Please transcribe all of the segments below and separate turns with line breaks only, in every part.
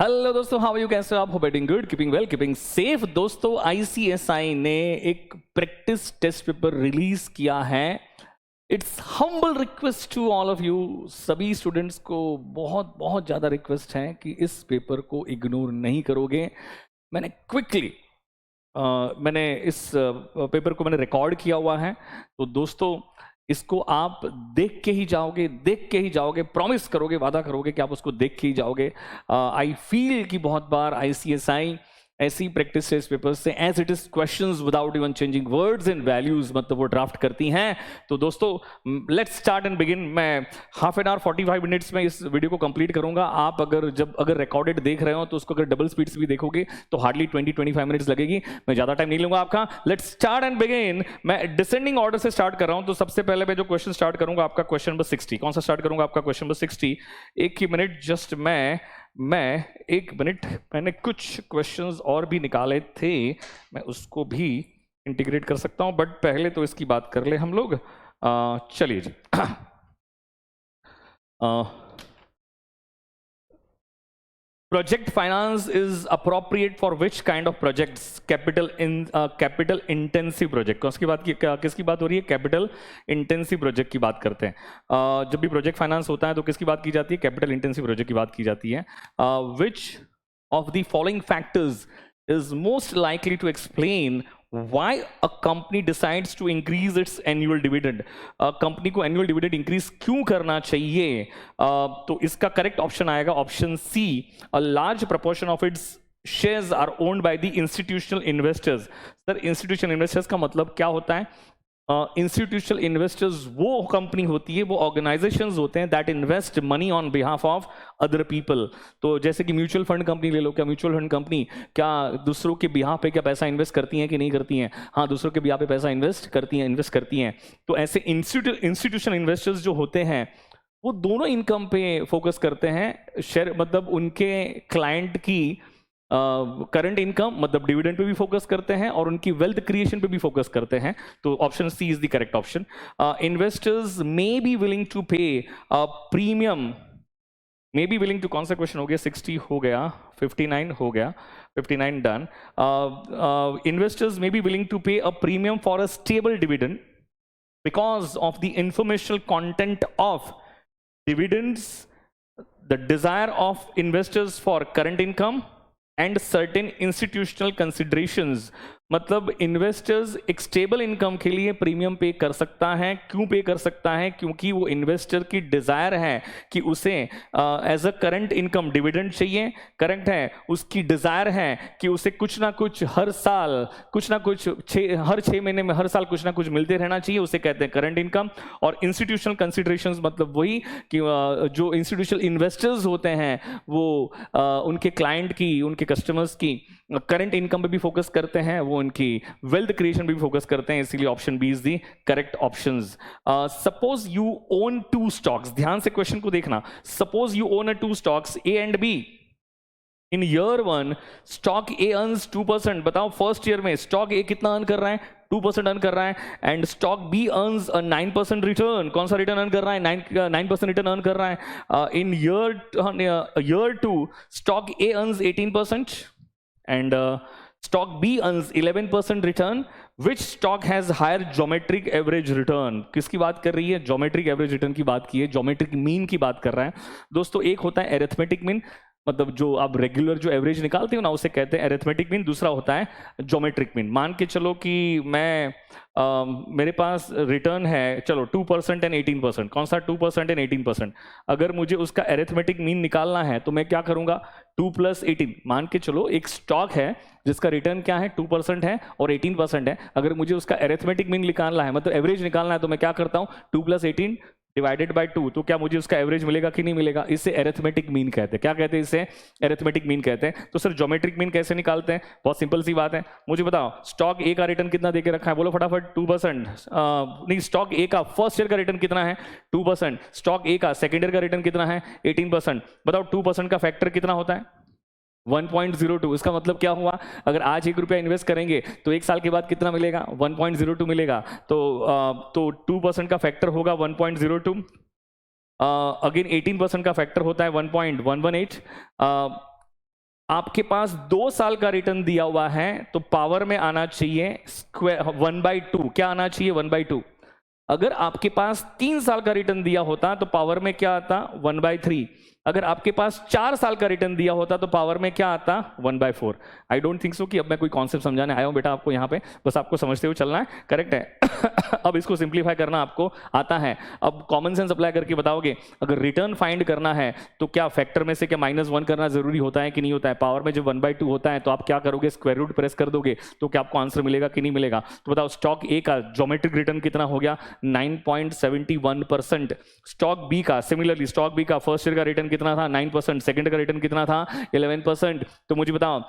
Hello दोस्तों, how are you? कैसे हो आप? Hope doing good, keeping well, keeping safe. दोस्तों, आईसीएसआई ने एक प्रैक्टिस टेस्ट पेपर रिलीज किया है। It's humble request to all of you, सभी स्टूडेंट्स को बहुत बहुत ज़्यादा रिक्वेस्ट है कि इस पेपर को इग्नोर नहीं करोगे। मैंने क्विकली मैंने इस पेपर को मैंने रिकॉर्ड किया हुआ है, तो दोस्तों इसको आप देख के ही जाओगे, प्रॉमिस करोगे, वादा करोगे कि आप उसको देख के ही जाओगे। आई फील कि बहुत बार आईसीएसआई ऐसी प्रैक्टिस टेस्ट पेपर से as it is questions without even changing words and values मतलब वो ड्राफ्ट करती हैं। तो दोस्तों लेट्स स्टार्ट एंड बिगिन। मैं हाफ एन आवर 45 मिनट्स में इस वीडियो को कंप्लीट करूंगा। आप अगर रिकॉर्डेड देख रहे हो तो उसको अगर डबल स्पीड से भी देखोगे तो हार्डली 20-25 मिनट्स लगेगी। मैं ज्यादा टाइम नहीं लूंगा आपका। Let's start and begin. मैं डिसेंडिंग ऑर्डर से स्टार्ट कर रहा हूं। तो सबसे पहले मैं जो क्वेश्चन स्टार्ट करूंगा आपका क्वेश्चन नंबर 60। कौन सा स्टार्ट करूंगा? आपका क्वेश्चन नंबर 60। एक ही मिनट, जस्ट मैं एक मिनट, मैंने कुछ क्वेश्चंस और भी निकाले थे, मैं उसको भी इंटीग्रेट कर सकता हूं, बट पहले तो इसकी बात कर ले हम लोग। चलिए जी। Project finance is appropriate for which kind of projects? Capital intensive project. किसकी बात हो रही है? कैपिटल इंटेंसिव प्रोजेक्ट की बात करते हैं। जब भी प्रोजेक्ट फाइनेंस होता है तो किसकी बात की जाती है? कैपिटल इंटेंसिव प्रोजेक्ट की बात की जाती है। Which of the following factors is most likely to explain why a company decides to increase its annual dividend? Company को एनुअल डिविडेंड इंक्रीज क्यों करना चाहिए? तो इसका करेक्ट ऑप्शन आएगा option C. A large proportion of its shares are owned by the institutional investors. Sir, institutional investors का मतलब क्या होता है? इंस्टीट्यूशनल इन्वेस्टर्स वो कंपनी होती है, वो ऑर्गेनाइजेशंस होते हैं that invest money on behalf of other people. तो जैसे कि म्यूचुअल फंड कंपनी ले लो। क्या म्यूचुअल फंड कंपनी क्या दूसरों के बिहाफ पे क्या पैसा इन्वेस्ट करती हैं कि नहीं करती हैं? हाँ, दूसरों के बिहाफ पे पैसा इन्वेस्ट करती हैं। तो ऐसे इंस्टीट्यूशनल इन्वेस्टर्स जो होते हैं वो दोनों इनकम पे फोकस करते हैं। शेयर मतलब उनके क्लाइंट की करंट इनकम मतलब डिविडेंड पे भी फोकस करते हैं और उनकी वेल्थ क्रिएशन पे भी फोकस करते हैं। तो option C is the correct option. Investors may be willing to pay premium, may be willing to, कौन सा क्वेश्चन हो गया? 60 हो गया, 59 हो गया, 59 done. Investors may be willing to pay a premium for a stable dividend because of the informational content of dividends, the desire of investors for current income and certain institutional considerations। मतलब investors एक stable income के लिए premium पे कर सकता है। क्यों पे कर सकता है? क्योंकि वो इन्वेस्टर की डिजायर है कि उसे as a current income dividend चाहिए। करेक्ट है, उसकी डिजायर है कि उसे कुछ ना कुछ हर साल हर 6 महीने में हर साल कुछ ना कुछ मिलते रहना चाहिए, उसे कहते हैं करंट इनकम। और इंस्टीट्यूशनल कंसिडरेशंस मतलब वही कि जो इंस्टीट्यूशनल इन्वेस्टर्स होते हैं वो उनके क्लाइंट की, उनके कस्टमर्स की करंट इनकम पे भी फोकस करते हैं, वो उनकी वेल्थ क्रिएशन पे भी फोकस करते हैं। इसीलिए option B is the correct options. Suppose you own 2 stocks, ध्यान से क्वेश्चन को देखना। Suppose you own 2 stocks A and B. In year 1 stock A earns 2%। बताओ फर्स्ट ईयर में स्टॉक ए कितना अर्न कर रहा है? 2% अर्न कर रहा है। And stock B earns a 9% return. कौन सा रिटर्न अर्न कर रहा है? 9% रिटर्न अर्न कर रहा है। In year 2 stock A earns 18% and stock B earns 11% return. Which stock has higher geometric average return? किसकी बात कर रही है? geometric average return की बात की है, geometric mean की बात कर रहा है। दोस्तों, एक होता है arithmetic mean, मतलब जो आप रेगुलर जो एवरेज निकालते हो ना उसे कहते हैं अरिथमेटिक मीन। दूसरा होता है ज्योमेट्रिक मीन। मान के चलो कि मेरे पास रिटर्न है, चलो 2% एंड 18%। कौन सा 2% एंड 18%? अगर मुझे उसका अरिथमेटिक मीन निकालना है तो मैं क्या करूंगा? 2 + 18। मान के चलो एक स्टॉक है जिसका रिटर्न क्या है? 2% है और 18% है। अगर मुझे उसका अरिथमेटिक मीन निकालना है मतलब एवरेज निकालना है तो मैं क्या करता हूं? 2 + 18 डिवाइडेड बाय 2। तो क्या मुझे उसका एवरेज मिलेगा कि नहीं मिलेगा? इसे अरिथमेटिक मीन कहते हैं। क्या कहते हैं? इसे अरिथमेटिक मीन कहते हैं। तो सर ज्योमेट्रिक मीन कैसे निकालते हैं? बहुत सिंपल सी बात है। मुझे बताओ स्टॉक ए का रिटर्न कितना देके रखा है? बोलो फटाफट। 2%। नहीं, स्टॉक ए का फर्स्ट ईयर का रिटर्न कितना है? 2%। स्टॉक ए का सेकेंड ईयर का रिटर्न कितना है? 18%। बताओ 2% का फैक्टर कितना होता है? 1.02। इसका मतलब क्या हुआ? अगर आज 1 रुपया इन्वेस्ट करेंगे तो 1 साल के बाद कितना मिलेगा? 1.02 मिलेगा। तो 2% का फैक्टर होगा 1.02। अगेन 18% का फैक्टर होता है 1.118। आपके पास 2 साल का रिटर्न दिया हुआ है तो पावर में आना चाहिए स्क्वायर 1/2। क्या आना चाहिए? 1/2। अगर आपके पास 3 साल का रिटर्न दिया होता तो पावर में क्या आता? 1/3। अगर आपके पास 4 साल का रिटर्न दिया होता तो पावर में क्या आता? 1/4। आई डोंट थिंक सो कि अब मैं कोई कॉन्सेप्ट समझाने आया हूं बेटा आपको यहाँ पे, बस आपको समझते हुए चलना है। करेक्ट है। अब इसको सिंप्लीफाई करना आपको आता है। अब कॉमन सेंस अप्लाई करके बताओगे, अगर रिटर्न फाइंड करना है तो क्या फैक्टर में से क्या -1 करना जरूरी होता है कि नहीं होता है? पावर में जब 1/2 होता है तो आप क्या करोगे? स्क्वायर रूट प्रेस कर दोगे तो क्या आपको आंसर मिलेगा कि नहीं मिलेगा? तो बताओ स्टॉक ए का ज्योमेट्रिक रिटर्न कितना हो गया? 9.71%। स्टॉक बी का, सिमिलरली स्टॉक बी का फर्स्ट ईयर का रिटर्न कितना था? 9%। सेकंड का रिटर्न कितना था? 11%। तो मुझे बताओ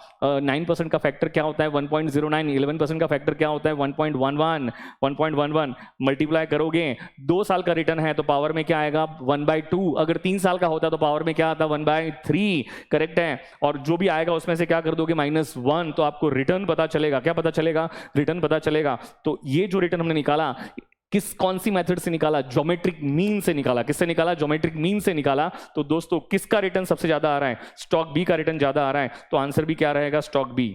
9% का फैक्टर क्या होता है? 1.09। 11% का फैक्टर क्या होता है? 1.11। 1.11 मल्टीप्लाई करोगे, 2 साल का रिटर्न है तो पावर में क्या आएगा? 1/2। अगर 3 साल का होता तो पावर में क्या आता? 1/3। करेक्ट है। और जो भी आएगा उसमें से क्या कर दोगे? -1। तो आपको रिटर्न पता चलेगा। क्या पता चलेगा? रिटर्न पता चलेगा। तो ये जो रिटर्न हमने निकाला कौन सी मेथड से निकाला? ज्योमेट्रिक मीन से निकाला। किससे निकाला? ज्योमेट्रिक मीन से निकाला। तो दोस्तों किसका रिटर्न सबसे ज्यादा आ रहा है? स्टॉक बी का रिटर्न ज्यादा आ रहा है, तो आंसर भी क्या रहेगा? Stock B.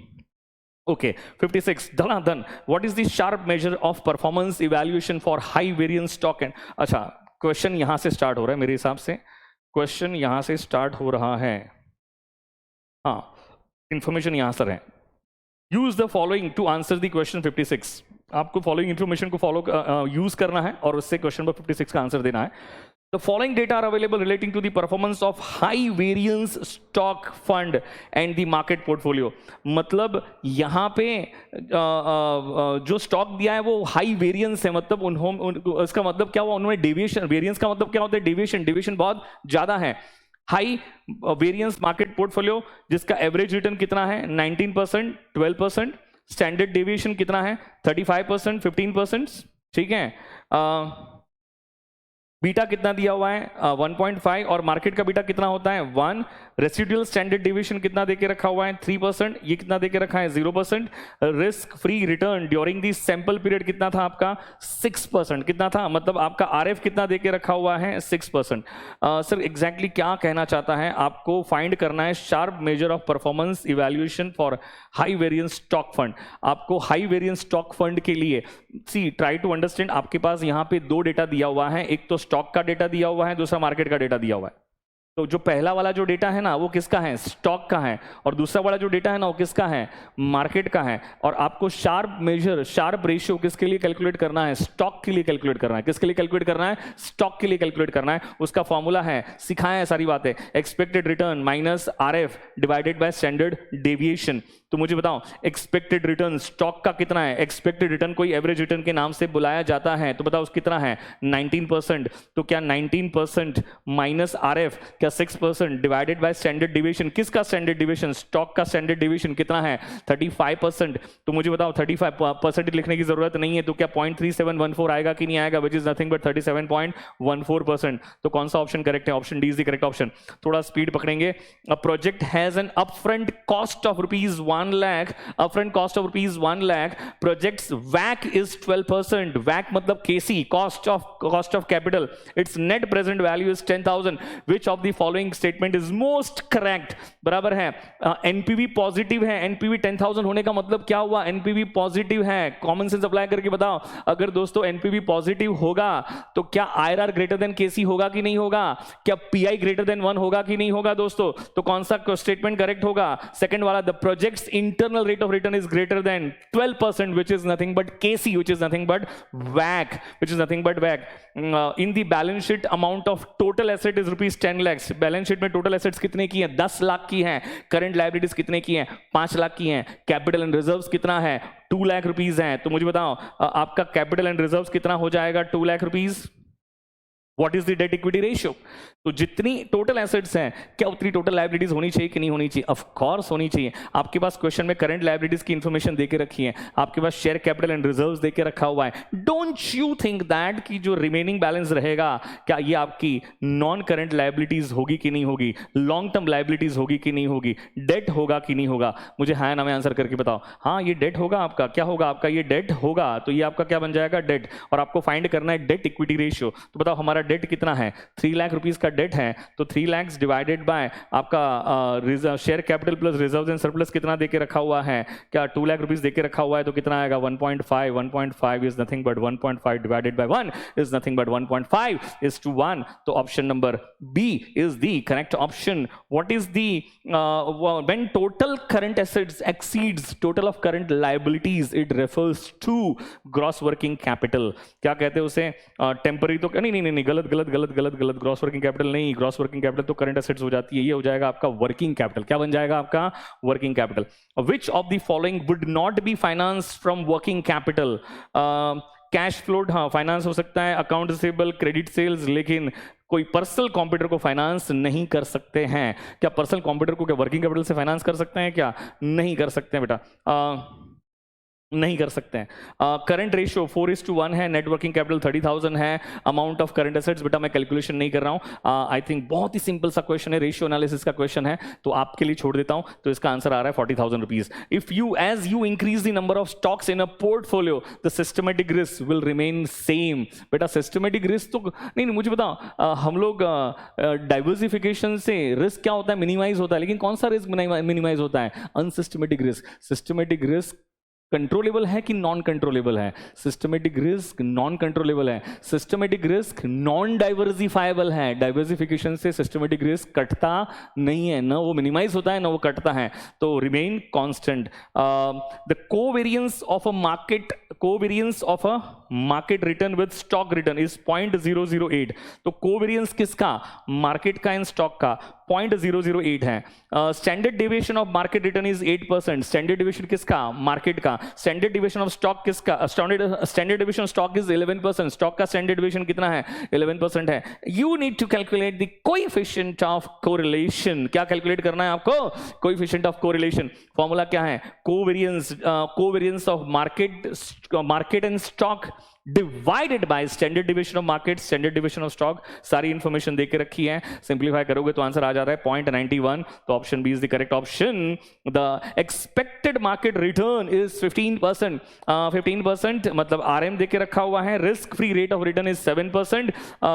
ओके 56 धनाधन, what is the sharpe measure of performance evaluation for high variance stock and. अच्छा, क्वेश्चन यहां से स्टार्ट हो रहा है मेरे हिसाब से, क्वेश्चन यहां से स्टार्ट हो रहा है। हाँ, इंफॉर्मेशन यहां से है। Use the following to answer the question 56। आपको फॉलोइंग इंफॉर्मेशन को फॉलो यूज करना है और उससे क्वेश्चन नंबर 56 का आंसर देना है। The following data are available relating to the performance of high variance stock fund and the market portfolio। मतलब यहाँ पे जो स्टॉक दिया है वो हाई वेरिएंस है, मतलब इसका मतलब क्या हुआ? उन्होंने डेविएशन, वेरिएंस का मतलब क्या होता है? डेविएशन, डेविएशन बहुत ज्यादा है। हाई वेरिएंस मार्केट पोर्टफोलियो जिसका एवरेज रिटर्न कितना है? 19%, 12%। स्टैंडर्ड डेविएशन कितना है? 35%, 15%। ठीक है। बीटा कितना दिया हुआ है? 1.5। और मार्केट का बीटा कितना होता है? 1। रेसिडुअल स्टैंडर्ड डिविएशन कितना देके रखा हुआ है? 3%। ये कितना देके रखा है? 0%। Risk free return during the sample period कितना था आपका? 6%। कितना था? मतलब आपका आरएफ कितना देके रखा हुआ है? 6%। सर एग्जैक्टली क्या कहना चाहता है? आपको फाइंड करना है sharp measure of performance evaluation for high variance stock fund. आपको हाई वेरिएंस स्टॉक फंड के लिए सी ट्राई टू अंडरस्टैंड, आपके पास यहाँ पे 2 डेटा दिया हुआ है, एक तो स्टॉक का डेटा दिया हुआ है, दूसरा मार्केट का डेटा दिया हुआ है। तो जो पहला वाला जो डेटा है ना वो किसका है? स्टॉक का है। और दूसरा वाला जो डेटा है ना वो किसका है? मार्केट का है। और आपको शार्प मेजर, शार्प रेशियो किसके लिए कैलकुलेट करना है? स्टॉक के लिए कैलकुलेट करना है। किसके लिए कैलकुलेट करना है? स्टॉक के लिए कैलकुलेट करना है। उसका फॉर्मूला है, सिखाया है सारी बातें, expected return minus RF divided by standard deviation. तो मुझे बताओ एक्सपेक्टेड रिटर्न स्टॉक का कितना है? एक्सपेक्टेड रिटर्न कोई एवरेज रिटर्न के नाम से बुलाया जाता है, तो बताओ कितना है? 19%। तो क्या 19% माइनस आरएफ क्या 6% डिवाइडेड बाय स्टैंडर्ड डिविएशन? किसका स्टैंडर्ड डिविएशन? स्टॉक का स्टैंडर्ड डिविएशन कितना है? 35%। तो मुझे बताओ 35% लिखने की जरूरत नहीं है, तो क्या 0.3714 आएगा कि नहीं आएगा? Which is nothing but 37.14%। तो कौन सा ऑप्शन करेक्ट है? Option D is the correct option. थोड़ा स्पीड पकड़ेंगे। A project has an upfront cost of rupees 1 lakh, upfront cost of rupees 1 lakh, project's WACC is 12%। WACC मतलब KC, cost of capital, its net present value is 10,000। which of the following statement is most correct? बराबर है। NPV positive है, NPV 10,000 होने का मतलब क्या हुआ? NPV positive है। कॉमन सेंस अप्लाई करके बताओ, अगर दोस्तों NPV पॉजिटिव होगा तो क्या IRR ग्रेटर देन KC होगा कि नहीं होगा? क्या PI ग्रेटर देन 1 होगा कि नहीं होगा दोस्तों? तो कौन सा स्टेटमेंट करेक्ट होगा? सेकंड वाला, the project internal rate of return is greater than 12%, which is nothing but KC, which is nothing but WACC, which is nothing but WACC। in the balance sheet amount of total asset is rupees 10 lakhs। Balance sheet में total assets कितने की है? 10 लाख की है। Current liabilities कितने की है? 5 लाख की है। कैपिटल एंड रिजर्व्स कितना है? 2 लाख रुपीज है। तो मुझे बताओ आपका कैपिटल एंड रिजर्व्स कितना हो जाएगा? 2 lakh rupees. What is the debt equity ratio? तो जितनी टोटल एसेट्स हैं क्या उतनी टोटल लायबिलिटीज होनी चाहिए कि नहीं होनी चाहिए? ऑफ कोर्स होनी चाहिए। आपके पास क्वेश्चन में करंट लायबिलिटीज की इंफॉर्मेशन देके रखी है, आपके पास शेयर कैपिटल एंड रिजर्व्स देके रखा हुआ है। डोंट यू थिंक दैट कि जो रिमेनिंग बैलेंस रहेगा क्या ये आपकी नॉन करंट लायबिलिटीज होगी कि नहीं होगी? लॉन्ग टर्म लायबिलिटीज होगी कि नहीं होगी? डेट होगा कि नहीं होगा? मुझे हाँ ना में आंसर करके बताओ। हाँ ये डेट होगा आपका। क्या होगा आपका? ये डेट होगा। तो ये आपका क्या बन जाएगा? डेट। और आपको फाइंड करना है डेट इक्विटी रेशियो। तो बताओ हमारा डेट कितना है, 3 लाख रुपीस का डेट है, तो 3 लाख डिवाइडेड बाय आपका share capital plus reserve and surplus कितना देके रखा हुआ है, क्या 2 लाख रुपीस देके रखा हुआ है, तो कितना आएगा 1.5 is nothing but 1.5 divided by 1 is nothing but 1.5 is to 1. तो option number B is the correct option. What is the when total current assets exceeds total of current liabilities it refers to gross working capital. क्या कहते हैं उसे, temporary तो नहीं, गलत. Gross working capital नहीं, gross working capital तो current assets हो जाती है, ये हो जाएगा आपका वर्किंग कैपिटल. क्या बन जाएगा आपका working capital. Which of the following would not be finance from working capital. Cash float, हाँ फाइनेंस हो सकता है, अकाउंट रिसीवेबल, क्रेडिट सेल्स, लेकिन कोई पर्सनल कंप्यूटर को फाइनेंस नहीं कर सकते हैं. क्या पर्सनल कंप्यूटर को क्या वर्किंग कैपिटल से फाइनेंस कर सकते हैं, क्या नहीं कर सकते हैं बेटा, नहीं कर सकते हैं. करंट रेशियो 4:1 है, नेट वर्किंग कैपिटल 30,000 है, अमाउंट ऑफ करंट एसेट्स बेटा मैं कैलकुलेशन नहीं कर रहा हूं. आई थिंक बहुत ही सिंपल सा क्वेश्चन है, रेशियो एनालिसिस का क्वेश्चन है, तो आपके लिए छोड़ देता हूं. तो इसका आंसर आ रहा है 40,000 rupees. If you as you increase the number of stocks in a portfolio the systematic risk will remain same. बेटा सिस्टमेटिक रिस्क तो नहीं, मुझे बताओ, हम लोग डाइवर्सिफिकेशन से रिस्क क्या होता है, मिनिमाइज होता है, लेकिन कौन सा रिस्क मिनिमाइज होता है, unsystematic risk. Systematic risk controllable है कि नॉन कंट्रोलेबल है, सिस्टमेटिक रिस्क नॉन कंट्रोलेबल है, सिस्टमेटिक रिस्क नॉन डाइवर्सिफाइबल है. डाइवर्सिफिकेशन से सिस्टमेटिक रिस्क कटता नहीं है, ना वो मिनिमाइज होता है ना वो कटता है, तो remain constant. The covariance of a market return with stock return is 0.008. तो कोवेरियंस किसका, मार्केट का एंड स्टॉक का, 0.008 है. Standard deviation of market return is 8%. Standard deviation किसका, मार्केट का. स्टैंडर्ड डेविएशन ऑफ स्टॉक किसका, standard deviation of stock is 11%. Stock का standard deviation कितना है, 11% है. You need to calculate the coefficient of correlation. क्या कैलकुलेट करना है आपको, कोएफिशिएंट ऑफ कोरिलेशन. फॉर्मूला क्या है, covariance of market and stock divided by standard deviation of market, standard deviation of stock. सारी इंफॉर्मेशन देके रखी है, सिंप्लीफाई करोगे तो आंसर आ जा रहा है 0.91. तो option B is the correct option. The expected market return is 15%. 15% मतलब आरएम देके रखा हुआ है. Risk free rate of return is 7%.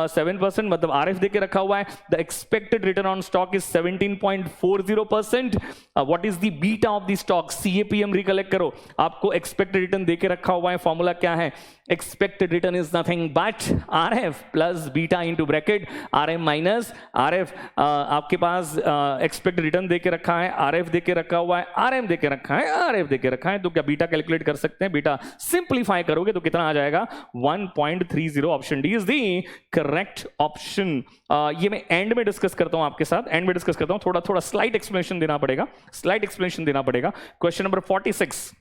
7% मतलब आरएफ देके रखा हुआ है. The expected return on stock is 17.40%. What is the beta of the stock, CAPM recollect करो. आपको एक्सपेक्टेड रिटर्न देके रखा हुआ है, फॉर्मूला क्या है, expected return is nothing but RF plus beta into bracket RM minus RF. आपके पास expected return देके रखा है, RF देके रखा हुआ है, RM देके रखा है, RF देके रखा है, तो क्या बीटा कैलकुलेट कर सकते हैं. बीटा सिंप्लीफाई करोगे तो कितना आ जाएगा, 1.30. Option D is the correct option. ये मैं एंड में डिस्कस करता हूं आपके साथ, एंड में डिस्कस करता हूं. थोड़ा स्लाइड एक्सप्लेनेशन देना पड़ेगा. Question number 46.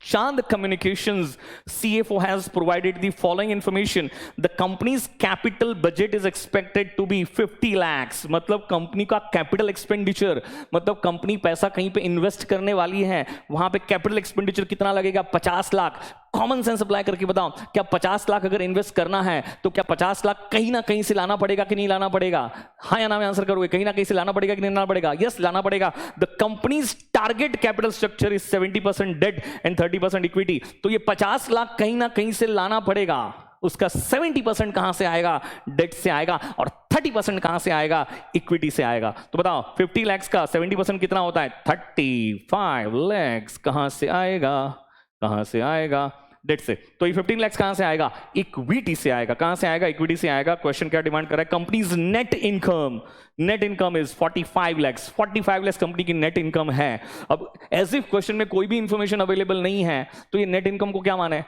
Chand Communications CFO has provided the following information. The company's capital budget is expected to be 50 lakhs. मतलब कंपनी का कैपिटल एक्सपेंडिचर, मतलब कंपनी पैसा कहीं पे इन्वेस्ट करने वाली है, वहां पे कैपिटल एक्सपेंडिचर कितना लगेगा, 50 लाख. कॉमन सेंस अप्लाई करके बताओ, क्या 50 लाख अगर इन्वेस्ट करना है तो क्या 50 लाख कहीं ना कहीं से लाना पड़ेगा कि नहीं लाना पड़ेगा, हाँ या ना में आंसर करोगे, कहीं ना कहीं से लाना पड़ेगा कि नहीं लाना पड़ेगा, यस लाना पड़ेगा. The company's target capital structure is 70% debt and 30% equity. तो ये 50 लाख कहीं ना कहीं से लाना पड़ेगा. उसका 70% कहां से आएगा, डेट से आएगा, और 30% कहां से आएगा, इक्विटी से आएगा. तो बताओ 50 लाख का 70% कितना होता है, 35 लाख. कहां से आएगा, डेट से. तो ये 15 लाख कहां से आएगा, इक्विटी से आएगा. कहां से आएगा, इक्विटी से आएगा. क्वेश्चन क्या डिमांड कर रहा है, companies net income is 45 lakh. 45 lakh company की नेट इनकम है. अब एज इफ क्वेश्चन में कोई भी इंफॉर्मेशन अवेलेबल नहीं है तो ये नेट इनकम को क्या माने,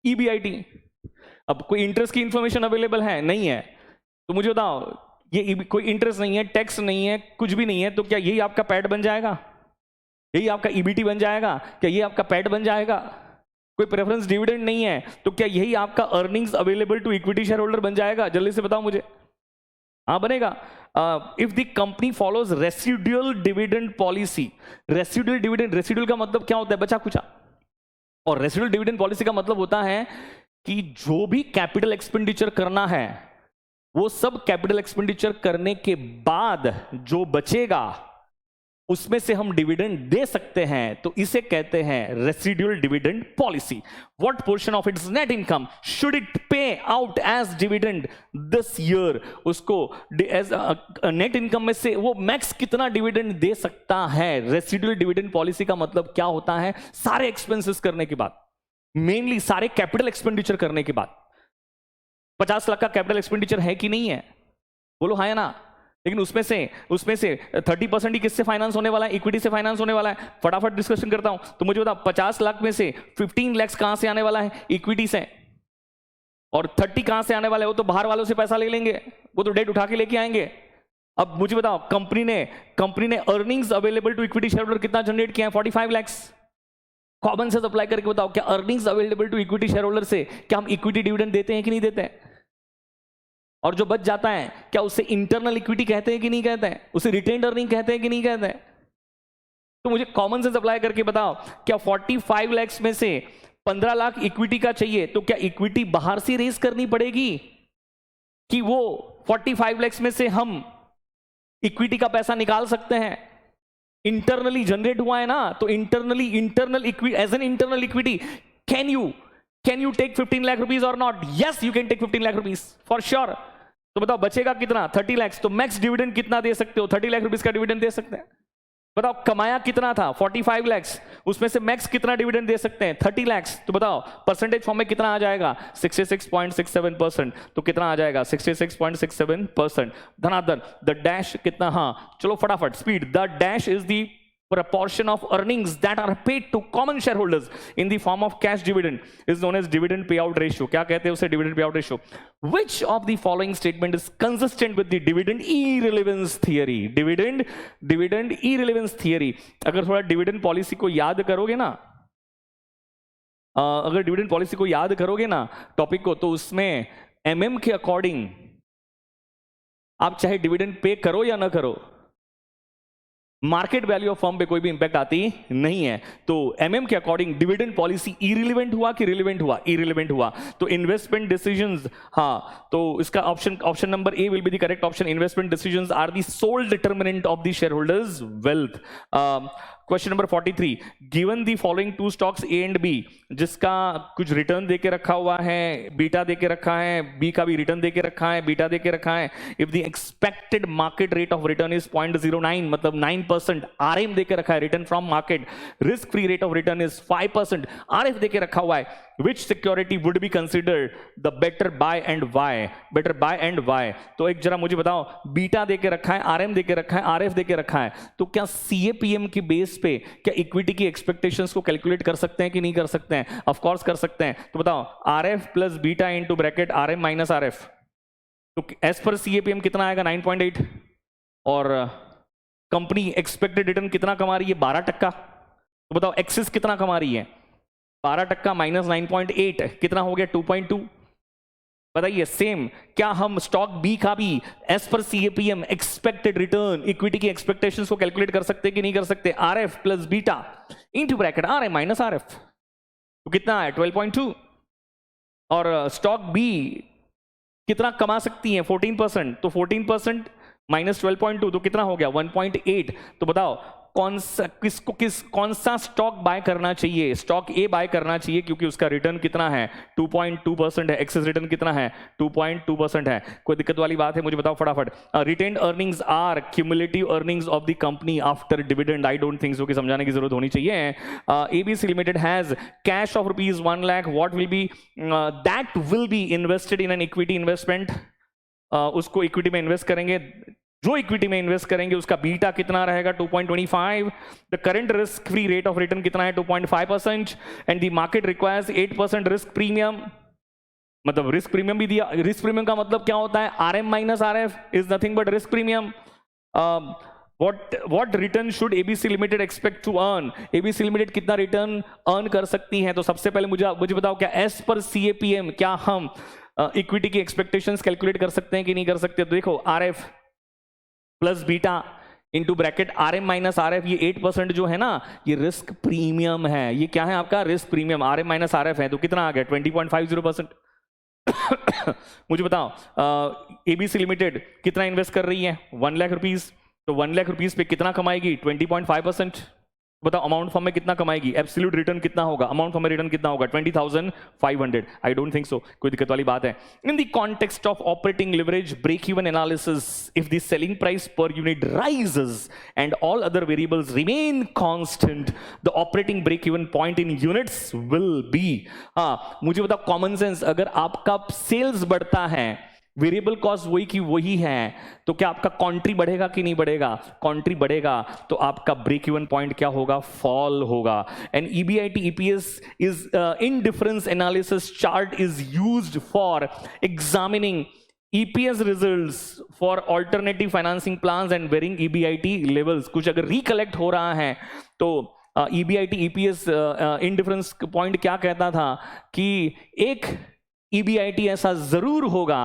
ईबीआईटी. अब कोई इंटरेस्ट की इंफॉर्मेशन अवेलेबल है, नहीं है, तो मुझे बताओ ये कोई इंटरेस्ट नहीं है, टैक्स नहीं है, कुछ भी नहीं है, तो क्या यही आपका पैट बन जाएगा, यही आपका ईबीटी बन जाएगा, क्या ये आपका पैट बन जाएगा. कोई प्रेफरेंस डिविडेंड नहीं है तो क्या यही आपका earnings available to equity share holder बन जाएगा, जल्दी से बताओ मुझे. हाँ बनेगा. If the company follows residual dividend policy. Residual का मतलब क्या होता है, बचा कुचा. और रेसिडुअल डिविडेंड पॉलिसी का मतलब होता है कि जो भी कैपिटल एक्सपेंडिचर करना है वो सब कैपिटल एक्सपेंडिचर करने के बाद जो बचेगा उसमें से हम डिविडेंड दे सकते हैं, तो इसे कहते हैं residual dividend policy. What portion of its net income should it pay out as dividend this year, उसको एज नेट इनकम में से वो मैक्स कितना डिविडेंड दे सकता है। रेसिडुअल डिविडेंड पॉलिसी का मतलब क्या होता है, सारे एक्सपेंसेस करने के बाद, मेनली सारे कैपिटल एक्सपेंडिचर करने के बाद। 50 लाख का कैपिटल एक्सपेंडिचर है कि नहीं है, बोलो हाँ या ना। लेकिन उसमें से 30% ही किससे फाइनेंस होने वाला है, इक्विटी से फाइनेंस होने वाला है। फटाफट डिस्कशन करता हूं, तो मुझे बताओ 50 लाख में से 15 लाख कहां से आने वाला है, इक्विटी से, और 30 कहां से आने वाला है, वो तो बाहर वालों से पैसा ले लेंगे, वो तो डेट उठा के लेके आएंगे। अब मुझे बताओ कंपनी ने earnings available to equity share holder कितना जनरेट किया है, 45 लाख। कॉमन सेंस अप्लाई करके बताओ, क्या earnings available to equity share holder से क्या हम इक्विटी डिविडेंड देते हैं कि नहीं देते हैं? और जो बच जाता है क्या उसे इंटरनल इक्विटी कहते हैं कि नहीं कहते हैं, उसे रिटेन्ड अर्निंग कहते हैं कि नहीं कहते हैं? तो मुझे कॉमन सेंस अप्लाई करके बताओ, क्या 45 लाख में से 15 लाख इक्विटी का चाहिए, तो क्या इक्विटी बाहर से रेज करनी पड़ेगी कि वो 45 लाख में से हम इक्विटी का पैसा निकाल सकते हैं? इंटरनली जनरेट हुआ है ना, तो internal equity, as an internal equity can you take 15 lakh rupees और not? Yes, you can take 15 lakh rupees for sure. तो बताओ बचेगा कितना, 30 लाख। तो मैक्स डिविडेंड कितना दे सकते हो, 30 लाख रुपीज का डिविडेंड दे सकते हैं। बताओ कमाया कितना था, 45 लाख, उसमें से मैक्स कितना डिविडेंड दे सकते हैं, 30 लाख। तो बताओ परसेंटेज फॉर्म में कितना आ जाएगा, 66.67%। तो कितना आ जाएगा, 66.67%। धनाधन द डैश कितना, हाँ चलो फटाफट speed, the dash is the proportion of earnings that are paid to common shareholders in the form of cash dividend is known as dividend payout ratio। क्या कहते हैं उसे, dividend payout ratio। Which of the following statement is consistent with the dividend irrelevance theory? dividend irrelevance theory। अगर थोड़ा dividend policy को याद करोगे ना, अगर डिविडेंड पॉलिसी को याद करोगे ना टॉपिक को, तो उसमें एमएम के अकॉर्डिंग आप चाहे डिविडेंड पे करो या ना करो, मार्केट वैल्यू ऑफ फर्म पे कोई भी इंपैक्ट आती नहीं है। तो एमएम के अकॉर्डिंग डिविडेंड पॉलिसी इरिलेवेंट हुआ कि रिलेवेंट हुआ, इरिलेवेंट हुआ। तो इन्वेस्टमेंट डिसीजंस, हाँ तो इसका option number A will be the correct option. Investment decisions are the sole determinant of the shareholders wealth. Question number 43, given the following two stocks A and B, जिसका कुछ return देके रखा हुआ है, beta देके रखा है, B का भी रिटर्न देके रखा है, बीटा देके रखा है। If the expected market rate of return is 0.09, मतलब 9%, आरएम देके रखा है, return from market, risk free rate of return is 5%, RF देके रखा हुआ है। Which security would be considered the better buy and why? Better buy and why? तो एक जरा मुझे बताओ, बीटा देके रखा है, आरएम देके रखा है, आरएफ देके रखा है, तो क्या सीएपीएम की बेस पे क्या इक्विटी की एक्सपेक्टेशंस को कैलकुलेट कर सकते हैं कि नहीं कर सकते हैं? ऑफ कोर्स कर सकते हैं। तो बताओ RF plus beta into bracket RM minus RF, तो एज पर सीएपीएम कितना आएगा, 9.8, और कंपनी एक्सपेक्टेड रिटर्न कितना कमा रही है, 12%। तो बताओ एक्सिस कितना कमा रही है, 12% माइनस 9.8 कितना हो गया, 2.2। बताइए सेम, क्या हम स्टॉक बी का भी as per CAPM expected return equity की एक्सपेक्टेशंस को कैलकुलेट कर सकते हैं कि नहीं कर सकते? RF plus beta into bracket RM minus RF, तो कितना है 12.2। और स्टॉक बी कितना कमा सकती है, 14%, तो 14% माइनस 12.2 तो कितना हो गया, 1.8। तो बताओ कौन सा स्टॉक बाय करना चाहिए? स्टॉक ए बाय करना चाहिए, क्योंकि उसका रिटर्न कितना है, 2.2% है, एक्सेस रिटर्न कितना है, 2.2% है। कोई दिक्कत वाली बात है, मुझे बताओ फटाफट। Retained earnings are cumulative earnings of the company after dividend. I don't think so कि समझाने की जरूरत होनी चाहिए। ABC limited has cash of rupees 1 lakh, what will be that will be invested in an equity investment. उसको equity में invest करेंगे, जो इक्विटी में इन्वेस्ट करेंगे उसका बीटा कितना रहेगा, 2.25। The current risk free rate of return कितना है, 2.5%, and the market requires 8% risk premium. मतलब रिस्क प्रीमियम भी दिया। रिस्क प्रीमियम का मतलब क्या होता है, RM minus RF is nothing but risk premium. what return should ABC Limited expect to earn? ABC Limited कितना रिटर्न अर्न कर सकती है? तो सबसे पहले मुझे बताओ, क्या एज पर CAPM क्या हम इक्विटी की एक्सपेक्टेशंस कैलकुलेट कर सकते हैं कि नहीं कर सकते? तो देखो RF plus beta into bracket RM minus RF, ये 8% जो है ना, ये रिस्क प्रीमियम है। ये क्या है आपका, risk premium. RM minus RF है तो कितना आ गया, 20.50%। मुझे बताओ एबीसी लिमिटेड कितना इन्वेस्ट कर रही है, 1 लाख रुपीज। तो 1 लाख रुपीस पे कितना कमाएगी? 20.5%। बताओ अमाउंट फॉर्म में कितना कमाएगी? एब्सोल्यूट रिटर्न कितना होगा? अमाउंट फॉर्म में रिटर्न कितना होगा? 20,500। आई डोंट थिंक सो, कोई दिक्कत वाली बात है। In the context of operating leverage break even analysis, if the selling price per unit rises and all other variables remain constant, the operating break even point in units will be. मुझे बताओ common sense, अगर आपका sales बढ़ता है, variable cost वही की वही है, तो क्या आपका कॉन्ट्री बढ़ेगा कि नहीं बढ़ेगा? कॉन्ट्री बढ़ेगा तो आपका ब्रेक इवन पॉइंट क्या होगा? फॉल होगा। And EBIT EPS is indifference analysis chart is used for examining EPS results for alternative financing plans and varying EBIT levels। कुछ अगर रिकलेक्ट हो रहा है तो EBIT EPS इंडिफरेंस पॉइंट क्या कहता था कि एक EBIT ऐसा जरूर होगा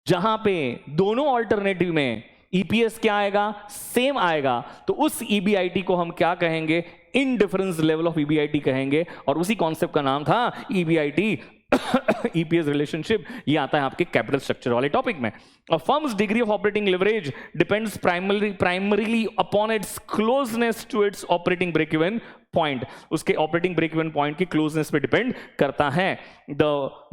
जहां पे दोनों ऑल्टरनेटिव में EPS क्या आएगा? सेम आएगा, तो उस EBIT को हम क्या कहेंगे? इनडिफरेंस लेवल ऑफ EBIT कहेंगे, और उसी कॉन्सेप्ट का नाम था EBIT EPS रिलेशनशिप। ये आता है आपके कैपिटल स्ट्रक्चर वाले टॉपिक में। A firm's degree of operating leverage depends primarily upon its closeness to its operating break-even point। उसके operating break-even point की closeness पे depend करता है।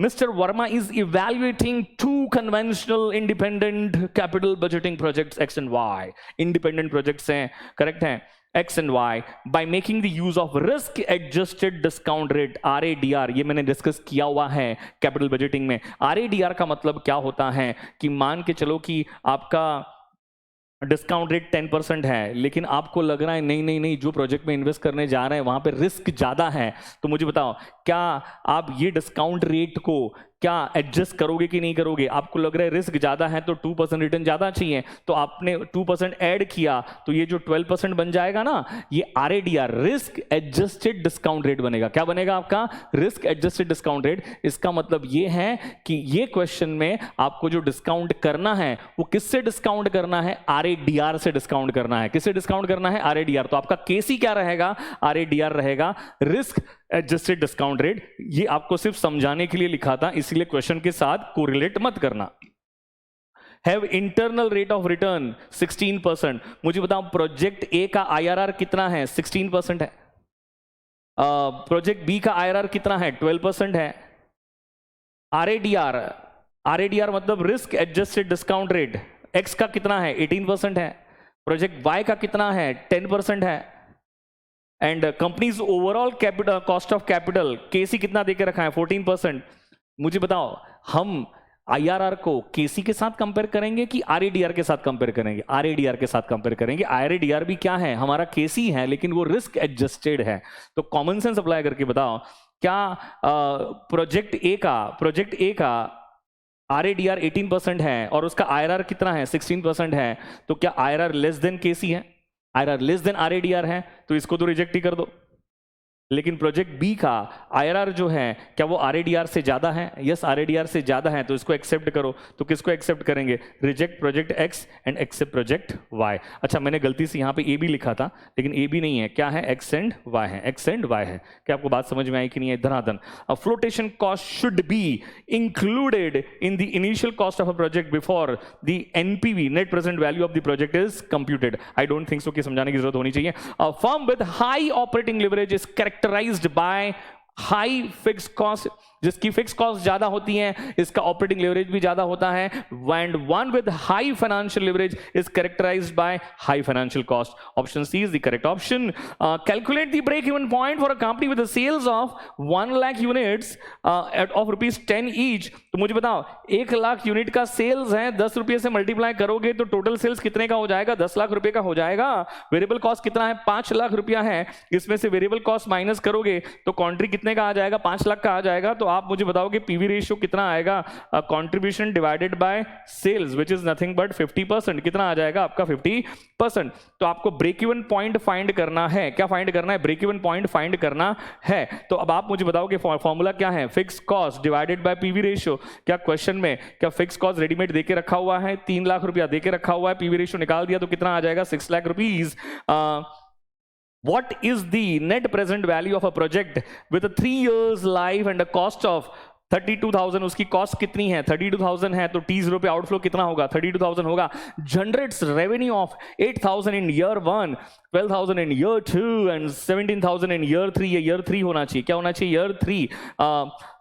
Mr. Verma is evaluating two conventional independent capital budgeting projects X and Y। Independent projects हैं, correct हैं, X and Y, by making the use of risk adjusted discount rate RADR। ये मैंने discuss किया हुआ है capital budgeting में। RADR का मतलब क्या होता है कि मान के चलो कि आपका डिस्काउंट रेट 10% है, लेकिन आपको लग रहा है नहीं नहीं नहीं, जो प्रोजेक्ट में इन्वेस्ट करने जा रहे हैं वहां पे रिस्क ज्यादा है, तो मुझे बताओ क्या आप ये डिस्काउंट रेट को क्या एडजस्ट करोगे कि नहीं करोगे? आपको लग रहा है रिस्क ज्यादा है तो 2% रिटर्न ज्यादा चाहिए, तो आपने 2% ऐड किया, तो ये जो 12% बन जाएगा ना, ये RADR risk adjusted discount rate बनेगा। क्या बनेगा आपका? Risk adjusted discount rate. इसका मतलब ये है कि ये क्वेश्चन में आपको जो डिस्काउंट करना है वो किससे डिस्काउंट करना है? RADR से डिस्काउंट करना है। किससे डिस्काउंट करना है? RADR। तो आपका KC क्या रहेगा? RADR रहेगा, रिस्क एडजस्टेड डिस्काउंट रेट। ये आपको सिर्फ समझाने के लिए लिखा था, इसलिए क्वेश्चन के साथ कोरिलेट मत करना। Have internal rate of return 16%। मुझे बताओ प्रोजेक्ट ए का IRR कितना है? 16% है। प्रोजेक्ट बी का IRR कितना है? 12% है। RADR मतलब risk adjusted discount rate x का कितना है? 18% है। प्रोजेक्ट वाई का कितना है? 10% है। And companies overall capital cost of capital KC कितना देके रखा है? 14%। मुझे बताओ हम IRR को KC के साथ कंपेयर करेंगे कि RADR के साथ कंपेयर करेंगे? RADR के साथ कंपेयर करेंगे। RADR भी क्या है? हमारा KC है, लेकिन वो रिस्क एडजस्टेड है। तो कॉमन सेंस अप्लाई करके बताओ, क्या प्रोजेक्ट ए का RADR 18% है और उसका IRR कितना है? 16% है, तो क्या IRR लेस देन KC है? IRR लेस देन RADR है, तो इसको तो रिजेक्ट ही कर दो। लेकिन प्रोजेक्ट बी का IRR जो है क्या वो RADR से ज्यादा है? यस, RADR से ज्यादा है, तो इसको एक्सेप्ट करो। तो किसको एक्सेप्ट करेंगे? Reject project X and accept project Y. अच्छा, मैंने गलती से यहाँ पे ए बी लिखा था, लेकिन ए बी नहीं है, क्या है? एक्स एंड वाई है, एक्स एंड वाई है। क्या आपको बात समझ में आई कि नहीं है? धनाधन। Flotation cost should be included in the initial cost of a project before the NPV net present value of the project is computed. I don't think so कि समझाने की जरूरत होनी चाहिए। Firm with high operating leverage is characterized by high fixed cost। जिसकी fix cost ज्यादा होती है, इसका ऑपरेटिंग लेवरेज भी ज्यादा होता है। And one with high financial leverage is characterised by high financial cost. Option C is the correct option. Calculate the break even point for a company with sales of 1 lakh units of ₹10 each. तो मुझे बताओ 1 lakh unit का sales है, 10 रुपये से multiply करोगे तो total sales कितने का हो जाएगा? 10 लाख रुपए का हो जाएगा। वेरिएबल कॉस्ट कितना है? 5 लाख रुपया है। इसमें से वेरिएबल कॉस्ट माइनस करोगे तो कॉन्ट्री कितने का आ जाएगा? 5 लाख का आ जाएगा। तो आप मुझे बताओगे पीवी रेशियो कितना आएगा? Contribution divided by cells which is nothing but 50%। कितना आ जाएगा आपका? 50%। तो आपको ब्रेक इवन पॉइंट फाइंड करना है। क्या फाइंड करना है? ब्रेक इवन पॉइंट फाइंड करना है। तो अब आप मुझे बताओगे फॉर्मूला क्या है? Fix cost divided by PV ratio. क्या क्वेश्चन में क्या फिक्स कॉस्ट रेडीमेड देके रखा हुआ है? 3 लाख रुपया देके रखा हुआ है, पीवी रेशियो निकाल दिया तो कितना आ जाएगा? 6 lakh rupees. What is the net present value of a project with a 3 years life and a cost of 32,000 उसकी कॉस्ट कितनी है, 32,000 है, तो T0 पे आउटफ्लो कितना होगा, 32,000 होगा। Generates revenue of 8,000 in year 1, 12,000 in year 2 and 17,000 in year 3। ये ईयर 3 होना चाहिए, क्या होना चाहिए, ईयर 3।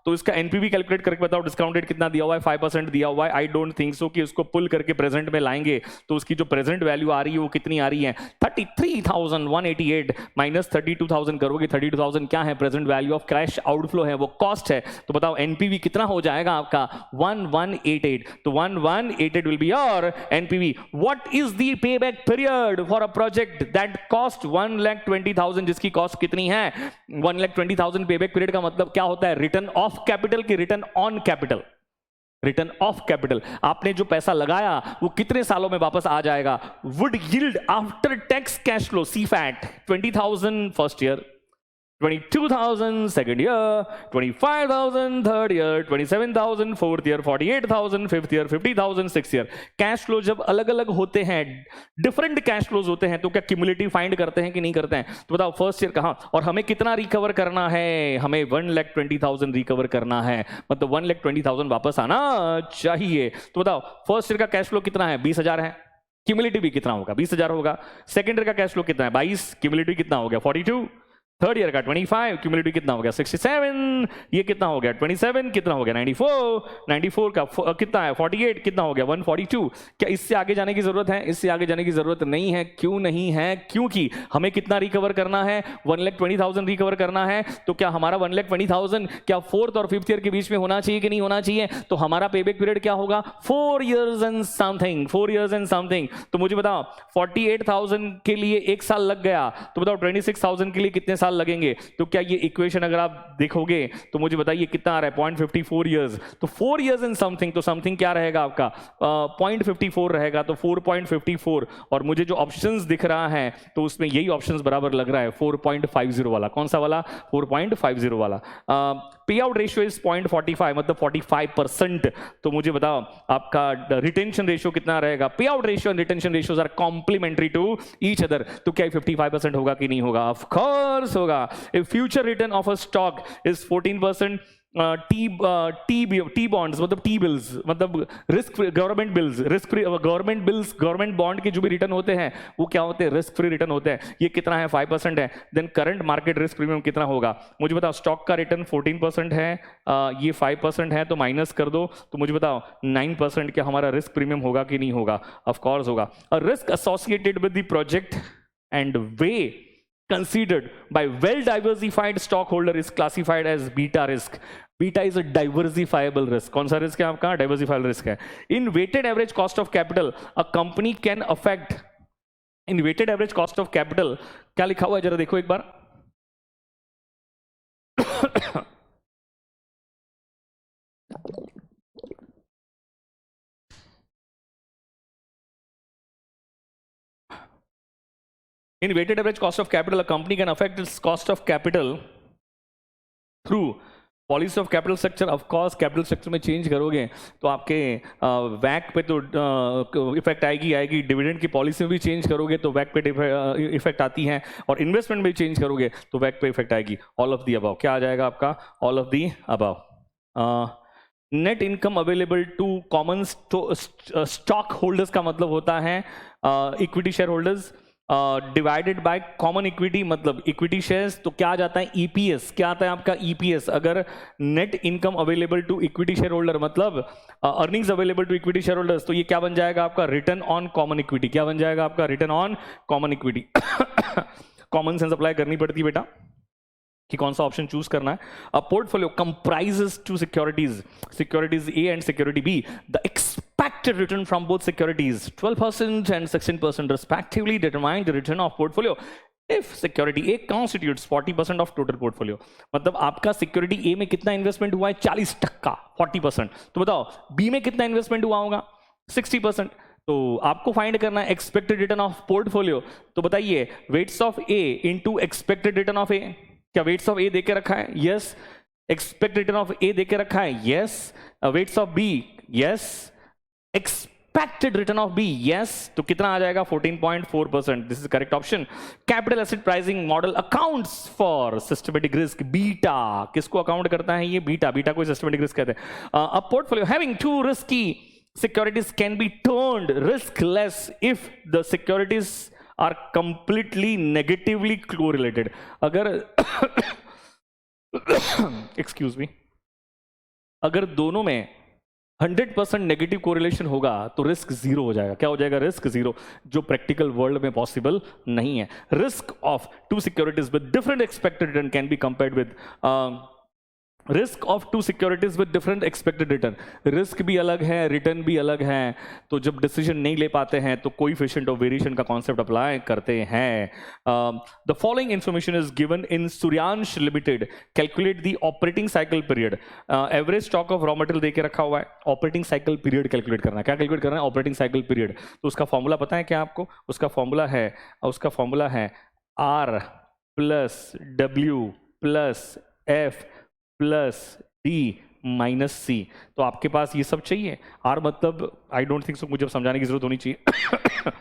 तो इसका एनपीवी कैलकुलेट करके बताओ, डिस्काउंट रेट कितना दिया हुआ है, 5% दिया हुआ है। आई डोंट थिंक सो कि उसको पुल करके प्रेजेंट में लाएंगे, तो उसकी जो प्रेजेंट वैल्यू आ रही है वो कितनी आ रही है, 33,188 माइनस 32,000 करोगे, 32,000 क्या है, present value of cash outflow है, वो कॉस्ट है। तो बताओ एनपीवी कितना हो जाएगा आपका, 1188। तो 1188 will be your NPV. What is the payback period for a project that cost 1,20,000, जिसकी कॉस्ट कितनी है, 1,20,000। पेबैक पीरियड का मतलब क्या होता है, रिटर्न ऑफ कैपिटल की return on capital, return of capital. आपने जो पैसा लगाया वो कितने सालों में वापस आ जाएगा। Would yield after tax cash flow, CFAT, 20,000 first year, 22,000 second year, 25,000 third year, 27,000 fourth year, 48,000 fifth year, 50,000 sixth year। Cash flow जब अलग अलग होते हैं, डिफरेंट कैश फ्लोज होते हैं, तो क्या क्यूमुलेटिव फाइंड करते हैं कि नहीं करते हैं। तो बताओ फर्स्ट ईयर कहाँ, और हमें कितना रिकवर करना है, हमें 1,20,000 रिकवर करना है, मतलब 1,20,000 वापस आना चाहिए। तो बताओ फर्स्ट ईयर का कैश फ्लो कितना है, 20,000 है, क्यूमुलेटिव भी कितना होगा, 20,000 होगा। सेकंड ईयर का कैश फ्लो कितना है, 22, क्यूमुलेटिव कितना हो गया, 42। थर्ड ईयर का 25, क्यूमुलेटिव कितना हो गया, 67। ये कितना हो गया, 27, कितना हो गया, 94 का कितना है, 48, कितना हो गया, 142। क्या इससे आगे जाने की जरूरत है, इससे आगे जाने की जरूरत नहीं है। क्यों नहीं है, क्योंकि हमें कितना रिकवर करना है, 1,20,000 रिकवर करना है। तो क्या हमारा 1,20,000 क्या फोर्थ और फिफ्थ ईयर के बीच में होना चाहिए कि नहीं होना चाहिए। तो हमारा पेबैक पीरियड क्या होगा, 4 years and something, 4 years and something। तो मुझे बताओ 48,000 के लिए 1 साल लग गया, तो बताओ 26,000 के लिए कितने साल लगेंगे। तो क्या ये इक्वेशन अगर आप देखोगे तो मुझे बताइए कितना आ रहा है, 0.54 years। तो 4 years and something, तो समथिंग क्या रहेगा आपका, 0.54 रहेगा, तो 4.54। और मुझे जो ऑप्शंस दिख रहा है तो उसमें यही ऑप्शंस बराबर लग रहा है, 4.50 वाला। कौन सा वाला, 4.50 वाला। पे आउट रेशियो इज 0.45, मतलब 45%। तो मुझे बताओ आपका रिटेंशन रेशियो कितना रहेगा। Pay out ratio and retention ratios are complementary to each other. तो क्या 55% होगा कि नहीं होगा, ऑफ कोर्स होगा। If future return of a stock is 14%, T bonds मतलब टी बिल्स मतलब risk government bills, risk free government bills, government bond के जो भी रिटर्न होते हैं वो क्या होते हैं, रिस्क फ्री रिटर्न होते हैं। ये कितना है, 5% है। Then current market risk premium कितना होगा, मुझे बताओ। स्टॉक का रिटर्न 14% है, ये 5% है, तो माइनस कर दो, तो मुझे बताओ 9% क्या हमारा रिस्क प्रीमियम होगा कि नहीं होगा, ऑफ कोर्स होगा। Risk associated with the project and way considered by well diversified stockholder is classified as beta risk. Beta is a diversifiable risk. कौन सा रिस्क है आपका, diversifiable risk है। In weighted average cost of capital a company can affect, in weighted average cost of capital क्या लिखा हुआ है जरा देखो एक बार। In weighted average cost of capital, a company can affect its cost of capital through policy of capital structure. Of course capital structure में change करोगे तो आपके वैक पे तो इफेक्ट आएगी। डिविडेंड की पॉलिसी में भी चेंज करोगे तो वैक पे इफेक्ट आती है, और इन्वेस्टमेंट में चेंज करोगे तो वैक पे इफेक्ट आएगी। ऑल ऑफ दी अबव क्या आ जाएगा आपका, all of the above. Net income available to common stock holders का मतलब होता है equity share holders divided by common equity, मतलब इक्विटी शेयर्स। तो क्या आ जाता है, ईपीएस। क्या आता है आपका, ईपीएस। अगर net income available to equity share holder मतलब earnings available to equity share holders, तो ये क्या बन जाएगा आपका, रिटर्न ऑन कॉमन इक्विटी। क्या बन जाएगा आपका, return on common equity. Common sense apply करनी पड़ती है बेटा कि कौन सा ऑप्शन चूज करना है। A portfolio comprises two securities, securities A and security B. The expected return from both securities 12% and 16% respectively determine the return of portfolio if security A constitutes 40% of total portfolio। मतलब आपका security ए में कितना investment हुआ है, 40%, 40%। तो बताओ B में कितना इन्वेस्टमेंट हुआ होगा, 60%। तो आपको फाइंड करना है एक्सपेक्टेड रिटर्न ऑफ पोर्टफोलियो। तो बताइए weights of A into expected return of A. क्या वेट्स ऑफ ए देके रखा है, yes. Expected return of A देके रखा है, yes. Weights of B, yes. Expected return of B, yes, तो कितना आ जाएगा 14.4%, this is correct option. Capital asset pricing model accounts for systematic risk, beta किसको अकाउंट करता है ये, बीटा, बीटा को सिस्टमेटिक रिस्क कहते हैं। A portfolio having to risky securities can be turned riskless if the securities are completely negatively correlated। अगर excuse me, अगर दोनों में 100% नेगेटिव कोरिलेशन होगा तो रिस्क जीरो हो जाएगा। क्या हो जाएगा? रिस्क जीरो, जो प्रैक्टिकल वर्ल्ड में पॉसिबल नहीं है। Risk of two securities with different expected return can be compared with risk of two securities with different expected return, रिस्क भी अलग है, रिटर्न भी अलग है, तो जब डिसीजन नहीं ले पाते हैं तो कोएफिशिएंट ऑफ वेरिएशन का कॉन्सेप्ट अप्लाई करते हैं। The following information is given in Suryansh limited, calculate the operating cycle period. Average stock of raw material देके रखा हुआ है, ऑपरेटिंग साइकिल पीरियड कैलकुलेट करना है। क्या कैलकुलेट करना है? Operating cycle period. तो उसका फॉर्मूला पता है क्या आपको? उसका फॉर्मूला है R plus W plus F plus D minus C. तो आपके पास ये सब चाहिए। आर मतलब आई डोंट थिंक सो, मुझे समझाने की जरूरत होनी चाहिए।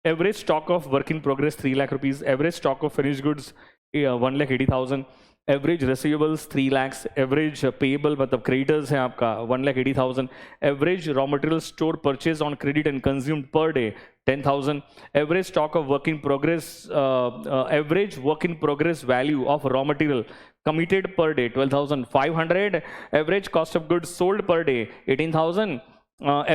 Average stock of work in progress 3 lakh rupees, average stock of finish goods 1,80,000, average receivables 3 lakh, average payable मतलब क्रेडिटर्स है आपका 1,80,000, average raw material store purchase on credit and consumed per day 10,000, average stock of work in progress, average work in progress value of raw material committed per day 12,500, average cost of goods sold per day 18,000,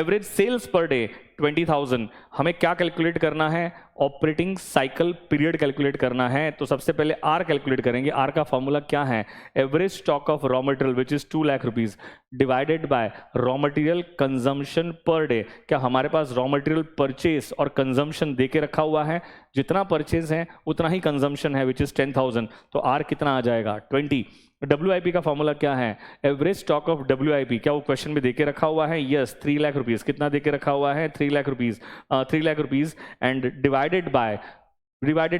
average sales per day 20,000। हमें क्या calculate करना है? Operating cycle period calculate करना है। तो सबसे पहले are calculate करेंगे। आर का फॉर्मूला क्या है? Average stock of raw material which is 2 lakh rupees divided by raw material consumption per day. क्या हमारे पास रॉ मटेरियल परचेज और कंजम्पशन देके रखा हुआ है? जितना परचेज है उतना ही कंजम्पशन है, विच इज 10,000। तो आर कितना आ जाएगा? 20। WIP का फॉर्मूला क्या है? एवरेज स्टॉक ऑफ WIP, क्या वो क्वेश्चन में देके रखा हुआ है? Yes, 3 lakh rupees. कितना देके रखा हुआ है? 3 lakh rupees, 3 lakh rupees and divided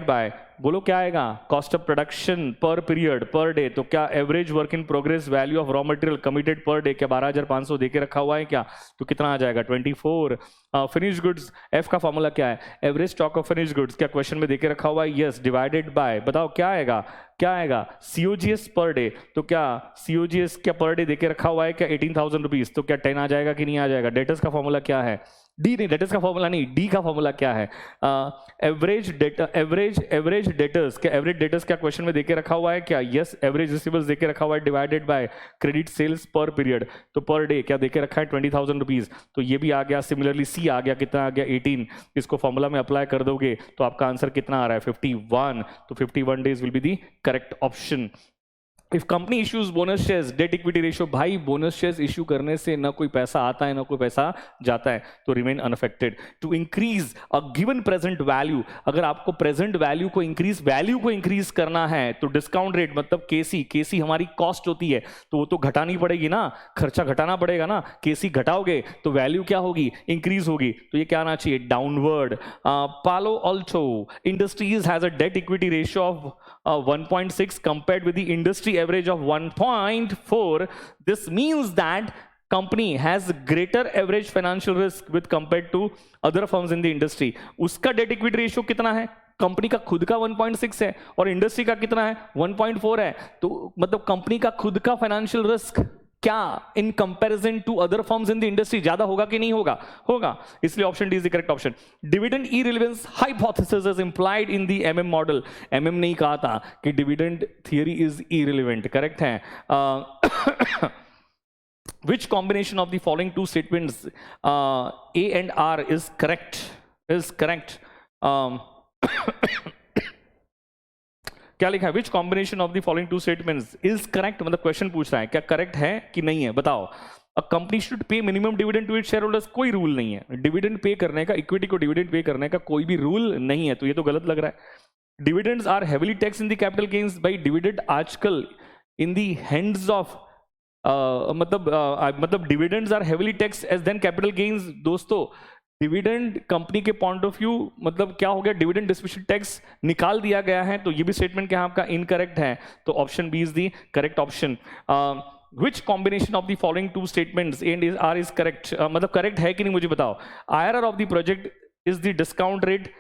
by बोलो क्या आएगा? कॉस्ट ऑफ प्रोडक्शन पर पीरियड पर डे। तो क्या average work in progress value of raw material committed per day, क्या 12,500 देके रखा हुआ है क्या? तो कितना आ जाएगा? 24। फिनिश गुड्स, एफ का फॉर्मूला क्या है? Average stock of finish goods, क्या क्वेश्चन में देके रखा हुआ है? यस, डिवाइडेड बाय, बताओ क्या आएगा? COGS per day. तो क्या COGS क्या पर डे देके रखा हुआ है क्या? 18,000 रुपीज। तो क्या 10 आ जाएगा कि नहीं आ जाएगा? डेटर्स का फॉर्मूला क्या है? डी नहीं, डेटर्स का फॉर्मूला नहीं, डी का फॉर्मूला क्या है? एवरेज डेटर्स, क्या एवरेज डेटर्स क्या क्वेश्चन में देके रखा हुआ है क्या? यस, एवरेज रिसीवेबल्स देके रखा हुआ है डिवाइडेड बाय क्रेडिट सेल्स पर पीरियड। तो पर डे क्या देके रखा है? 20,000 रुपीज। तो ये भी आ गया। सिमिलरली सी आ गया, कितना आ गया? 18। इसको फॉर्मूला में अप्लाई कर दोगे तो आपका आंसर कितना आ रहा है? 51। तो 51 days will be the correct option. If company issues bonus shares, debt equity ratio, भाई बोनस शेयर्स इश्यू करने से ना कोई पैसा आता है ना कोई पैसा जाता है, तो remain unaffected. To increase a given present value, अगर आपको प्रेजेंट वैल्यू को इंक्रीज करना है तो डिस्काउंट रेट मतलब केसी हमारी कॉस्ट होती है, तो वो तो घटानी पड़ेगी ना, खर्चा घटाना पड़ेगा ना। केसी घटाओगे तो वैल्यू क्या होगी? इंक्रीज होगी। तो ये क्या आना चाहिए? डाउनवर्ड। पालो also industries has a debt equity ratio of 1.6 compared with the industry average of 1.4. This means that company has greater average financial risk with compared to other firms in the industry. उसका debt equity ratio कितना है? Company का खुद का 1.6 है और industry का कितना है? 1.4 है। तो मतलब कंपनी का खुद का फाइनेंशियल रिस्क क्या in comparison to other firms in the industry ज्यादा होगा कि नहीं होगा? होगा। इसलिए option D is the correct option. Dividend irrelevance hypothesis is implied in the MM model. MM नहीं कहा था कि dividend theory is irrelevant, correct है। Which combination of the following two statements A and R is correct? क्या लिखा है? विच combination of the following two statements is correct, मतलब question पूछ रहा है क्या करेक्ट है कि नहीं है, बताओ। A company should pay minimum dividend to its share holders, कोई रूल नहीं है डिविडेंड पे करने का, इक्विटी को डिविडेंड पे करने का कोई भी रूल नहीं है, तो ये तो गलत लग रहा है। Dividends are heavily tax in the capital gains, भाई डिविडेंड आजकल इन द हैंड्स ऑफ मतलब dividends are heavily tax as then capital gains. दोस्तों डिविडेंड कंपनी के पॉइंट ऑफ व्यू मतलब क्या हो गया? डिविडेंड डिस्ट्रीब्यूशन टैक्स निकाल दिया गया है, तो ये भी स्टेटमेंट क्या आपका इनकरेक्ट है। तो option B is the correct option. Which combination of the following two statements A and R is correct, मतलब करेक्ट है कि नहीं मुझे बताओ. IRR of the project is the discount rate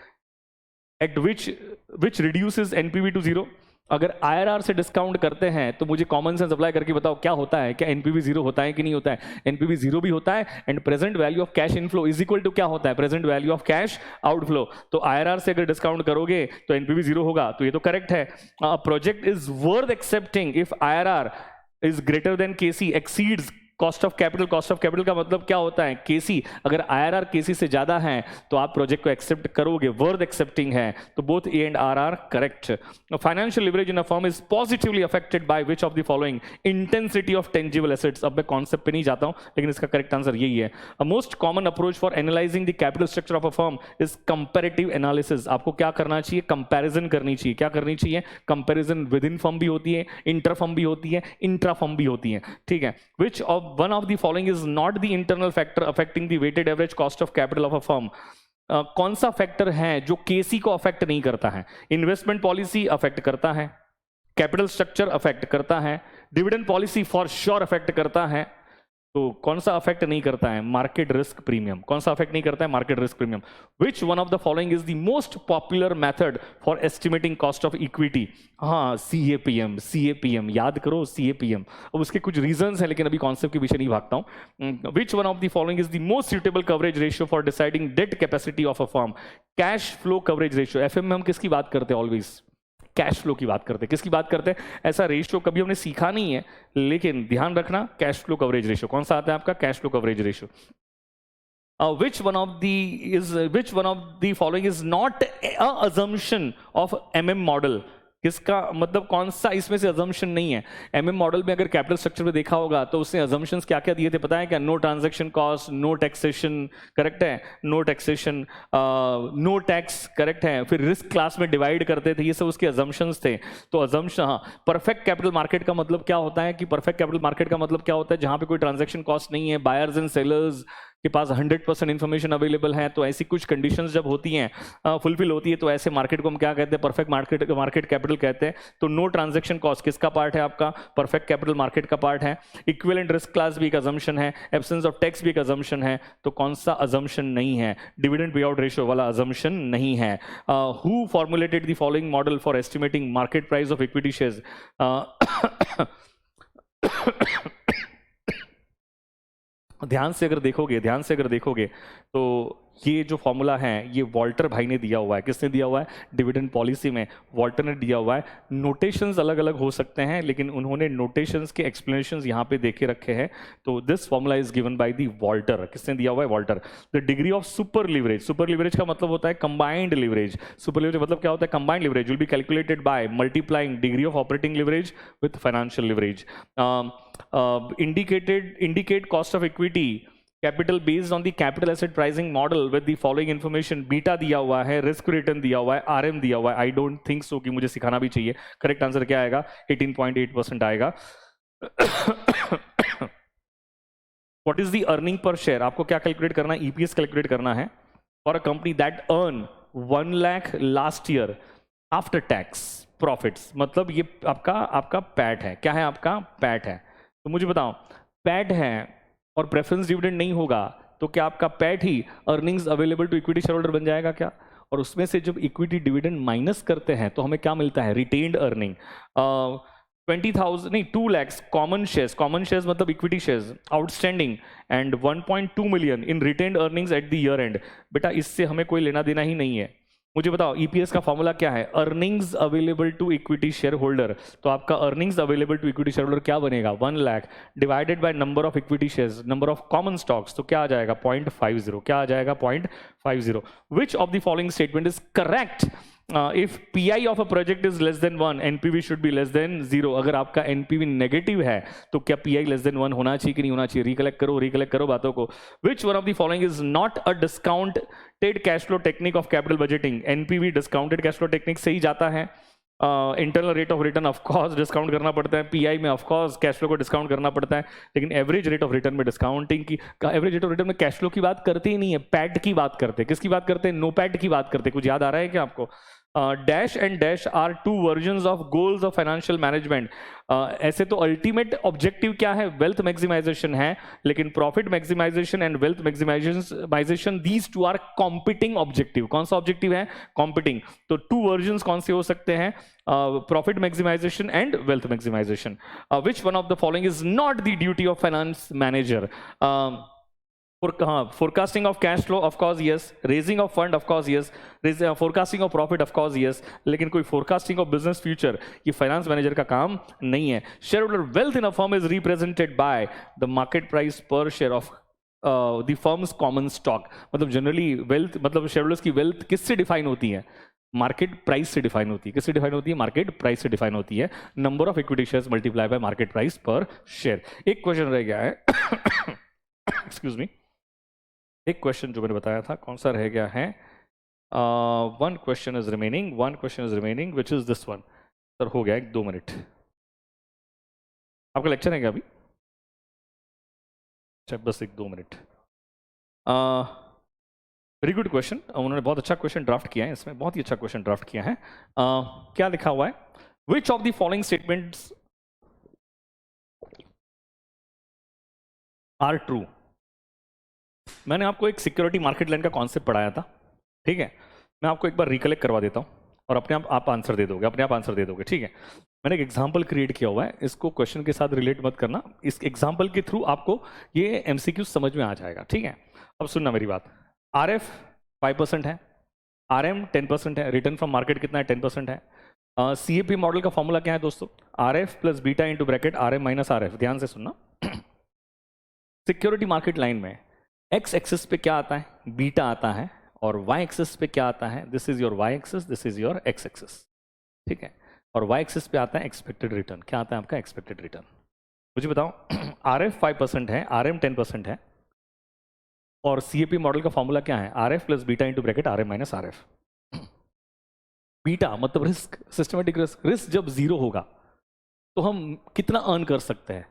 at which reduces NPV to zero. अगर IRR से discount करते हैं तो मुझे कॉमन सेंस अप्लाई करके बताओ क्या होता है, क्या एनपीवी जीरो होता है कि नहीं होता है. एनपीवी जीरो भी होता है and present value of cash inflow is equal to क्या होता है, present value of cash outflow. तो IRR से अगर डिस्काउंट करोगे तो एनपीवी जीरो होगा, तो ये तो करेक्ट है. Project is worth accepting if IRR is greater than KC exceeds cost of capital. Cost of capital का मतलब क्या होता है, केसी. अगर IRR केसी से ज्यादा है तो आप प्रोजेक्ट को एक्सेप्ट करोगे, वर्थ एक्सेप्टिंग है. तो both A and R are correct. Financial leverage in a firm is positively affected by which of the following, intensity of tangible assets. अब मैं कॉन्सेप्ट पे नहीं जाता हूं लेकिन इसका करेक्ट आंसर यही है. A most common approach for analysing the capital structure of a firm is comparative analysis. आपको क्या करना चाहिए, कंपैरिजन करनी चाहिए. क्या करनी चाहिए, कंपैरिजन विद इन फर्म भी होती है, इंटर फर्म भी होती है, इंट्रा फर्म भी होती है. ठीक है. Which of one of the following is not the internal factor affecting the weighted average cost of capital of a firm. कौन सा फैक्टर है जो केसी को अफेक्ट नहीं करता है. इन्वेस्टमेंट पॉलिसी अफेक्ट करता है, कैपिटल स्ट्रक्चर अफेक्ट करता है, dividend policy for sure affect करता है. तो कौन सा अफेक्ट नहीं करता है, मार्केट रिस्क प्रीमियम. कौन सा अफेक्ट नहीं करता है, market risk premium. Which one of the following is the most popular method for estimating cost of equity. हाँ, CAPM. CAPM याद करो, CAPM. अब उसके कुछ रीजंस हैं लेकिन अभी कॉन्सेप्ट के पीछे नहीं भागता हूं. Which one of the following is the most suitable coverage ratio for deciding debt capacity of a firm. Cash flow coverage ratio. FM में हम किसकी बात करते हैं, ऑलवेज कैश फ्लो की बात करते हैं. किसकी बात करते हैं, ऐसा रेशियो कभी हमने सीखा नहीं है लेकिन ध्यान रखना, कैश फ्लो कवरेज रेशियो. कौन सा आता है आपका, cash flow coverage ratio. Which one of the following is not a assumption of MM model. किसका मतलब कौन सा इसमें से अजम्पशन नहीं है. MM मॉडल में अगर कैपिटल स्ट्रक्चर में देखा होगा तो उसने अजम्पशंस क्या क्या दिए थे पता है क्या, no transaction cost, no taxation, correct है, no taxation, no tax, correct है. फिर रिस्क क्लास में डिवाइड करते थे, ये सब उसके अजम्पशंस थे. तो अजम्पशन, हाँ. परफेक्ट कैपिटल मार्केट का मतलब क्या होता है कि परफेक्ट कैपिटल मार्केट का मतलब क्या होता है, जहां पे कोई ट्रांजैक्शन कॉस्ट नहीं है, बायर्स एंड सेलर्स के पास 100% इंफॉर्मेशन अवेलेबल है. तो ऐसी कुछ कंडीशंस जब होती हैं, फुलफिल होती है, तो ऐसे मार्केट को हम क्या कहते हैं, परफेक्ट मार्केट कैपिटल कहते हैं. तो नो ट्रांजैक्शन कॉस्ट किसका पार्ट है आपका, परफेक्ट कैपिटल मार्केट का पार्ट है. इक्विवेलेंट रिस्क क्लास भी एक अजम्पशन है, एब्सेंस ऑफ टैक्स भी एक अजम्पशन है. तो कौन सा अजम्पशन नहीं है, डिविडेंड पे आउट रेशियो वाला अजम्पशन नहीं है. Who formulated the following model for estimating market price of equity shares. ध्यान से अगर देखोगे तो ये जो फॉर्मूला है ये वॉल्टर भाई ने दिया हुआ है. किसने दिया हुआ है, डिविडेंड पॉलिसी में वॉल्टर ने दिया हुआ है. नोटेशंस अलग अलग हो सकते हैं लेकिन उन्होंने नोटेशंस के एक्सप्लेनेशंस यहाँ पे देखे रखे हैं. तो this formula is given by the Walter. किसने दिया हुआ है, Walter. The degree of super leverage. Super leverage का मतलब होता है कंबाइंड लिवरेज. सुपर लिवरेज मतलब क्या होता है, combined leverage will be calculated by multiplying degree of operating leverage with financial leverage. indicate cost of equity capital based on the capital asset pricing model with the following information. Beta दिया हुआ है, risk return दिया हुआ है, RM दिया हुआ है. आई don't think so कि मुझे सिखाना भी चाहिए. करेक्ट आंसर क्या आएगा, 18.8% आएगा. What is the earning per share. आपको क्या कैलकुलेट करना है, EPS कैलकुलेट करना है for a company that earn 1 lakh last year after tax profits. मतलब ये आपका पैट है. क्या है आपका, पैट है. तो मुझे बताओ, पैट है और प्रेफरेंस डिविडेंड नहीं होगा तो क्या आपका पैट ही earnings available to equity share holder बन जाएगा क्या. और उसमें से जब इक्विटी डिविडेंड माइनस करते हैं तो हमें क्या मिलता है, रिटेन्ड अर्निंग. 20,000 नहीं 2 lakhs कॉमन शेयर्स मतलब equity shares outstanding and 1.2 million in retained earnings at the year and. बेटा इससे हमें कोई लेना देना ही नहीं है. मुझे बताओ EPS का फॉर्मूला क्या है, earnings available to equity share holder. तो आपका earnings available to equity share holder क्या बनेगा, 1 lakh divided by number of equity shares, number of common stocks. तो क्या आ जाएगा, 0.50. क्या आ जाएगा, 0.50. Which of the following statement is correct. If PI of a project is less than 1, NPV should be less than 0. अगर आपका NPV नेगेटिव है तो क्या PI लेस देन 1 होना चाहिए कि नहीं होना चाहिए. रिकलेक्ट करो बातों को. विच one of the following is not a discounted cash flow technique of capital budgeting. NPV discounted cash flow technique से ही जाता है. Internal rate of return of course discount करना पड़ता है. PI में ऑफकोर्स कैश फ्लो को डिस्काउंट करना पड़ता है. लेकिन एवरेज रेट ऑफ रिटर्न में डिस्काउंटिंग की, एवरेज रेट ऑफ रिटर्न में कैश फ्लो की बात करते ही नहीं है, पैट की बात करते हैं. किसकी बात करते हैं, नो पैट की बात करते हैं. कुछ याद आ रहा है क्या आपको. Dash and dash are two versions of goals of financial management. ऐसे तो अल्टीमेट ऑब्जेक्टिव क्या है? वेल्थ मैक्सिमाइजेशन है, लेकिन profit maximization and wealth maximization these two are competing objective. कौन सा ऑब्जेक्टिव है? कॉम्पिटिंग। तो टू वर्जन्स कौन से हो सकते हैं? Profit maximization and wealth maximization. Which one of the following is not the duty of finance manager? Forecasting of cash flow of course yes, raising of fund of course yes, forecasting of profit of course yes, लेकिन कोई forecasting of business future ये finance manager का काम नहीं है। Share holder wealth in a firm is represented by the market price per share of the firms common stock. मतलब generally wealth, मतलब share holders की वेल्थ किससे डिफाइन होती है? मार्केट प्राइस से डिफाइन होती है। किससे डिफाइन होती है? मार्केट प्राइस से डिफाइन होती है। Number of equity shares multiply by market price per share. एक क्वेश्चन रह गया है एक्सक्यूज मी, एक क्वेश्चन जो मैंने बताया था कौन सा रह गया है? One question is remaining which is this one. Sir हो गया 1-2 मिनट। आपका लेक्चर है क्या अभी? अच्छा बस 1-2 मिनट। वेरी गुड क्वेश्चन, उन्होंने बहुत अच्छा क्वेश्चन ड्राफ्ट किया है, इसमें बहुत ही अच्छा क्वेश्चन ड्राफ्ट किया है। क्या लिखा हुआ है? Which of the following statements are true? मैंने आपको एक सिक्योरिटी मार्केट लाइन का कॉन्सेप्ट पढ़ाया था, ठीक है? मैं आपको एक बार रिकलेक्ट करवा देता हूँ और अपने आप आंसर दे दोगे, अपने आप आंसर दे दोगे, ठीक है? मैंने एक एग्जांपल क्रिएट किया हुआ है, इसको क्वेश्चन के साथ रिलेट मत करना, इस एग्जांपल के थ्रू आपको ये एमसीक्यू समझ में आ जाएगा, ठीक है? अब सुनना मेरी बात। आरएफ 5% है, आरएम 10% है, रिटर्न फ्रॉम मार्केट कितना है? 10% है। सीएपी मॉडल का फॉर्मूला क्या है दोस्तों? RF plus beta into bracket RM minus RF. ध्यान से सुनना। सिक्योरिटी मार्केट लाइन में एक्स एक्सिस पे क्या आता है? बीटा आता है, और वाई एक्सिस पे क्या आता है? This is your Y axis, this is your X axis, ठीक है? और वाई एक्सिस पे आता है एक्सपेक्टेड रिटर्न। क्या आता है आपका? Expected return. मुझे बताओ, आरएफ 5% है, आरएम 10% है, और सीएपी मॉडल का फॉर्मूला क्या है? RF plus beta into bracket RM minus RF. Beta मतलब रिस्क, सिस्टमेटिक रिस्क। रिस्क जब 0 होगा तो हम कितना अर्न कर सकते हैं?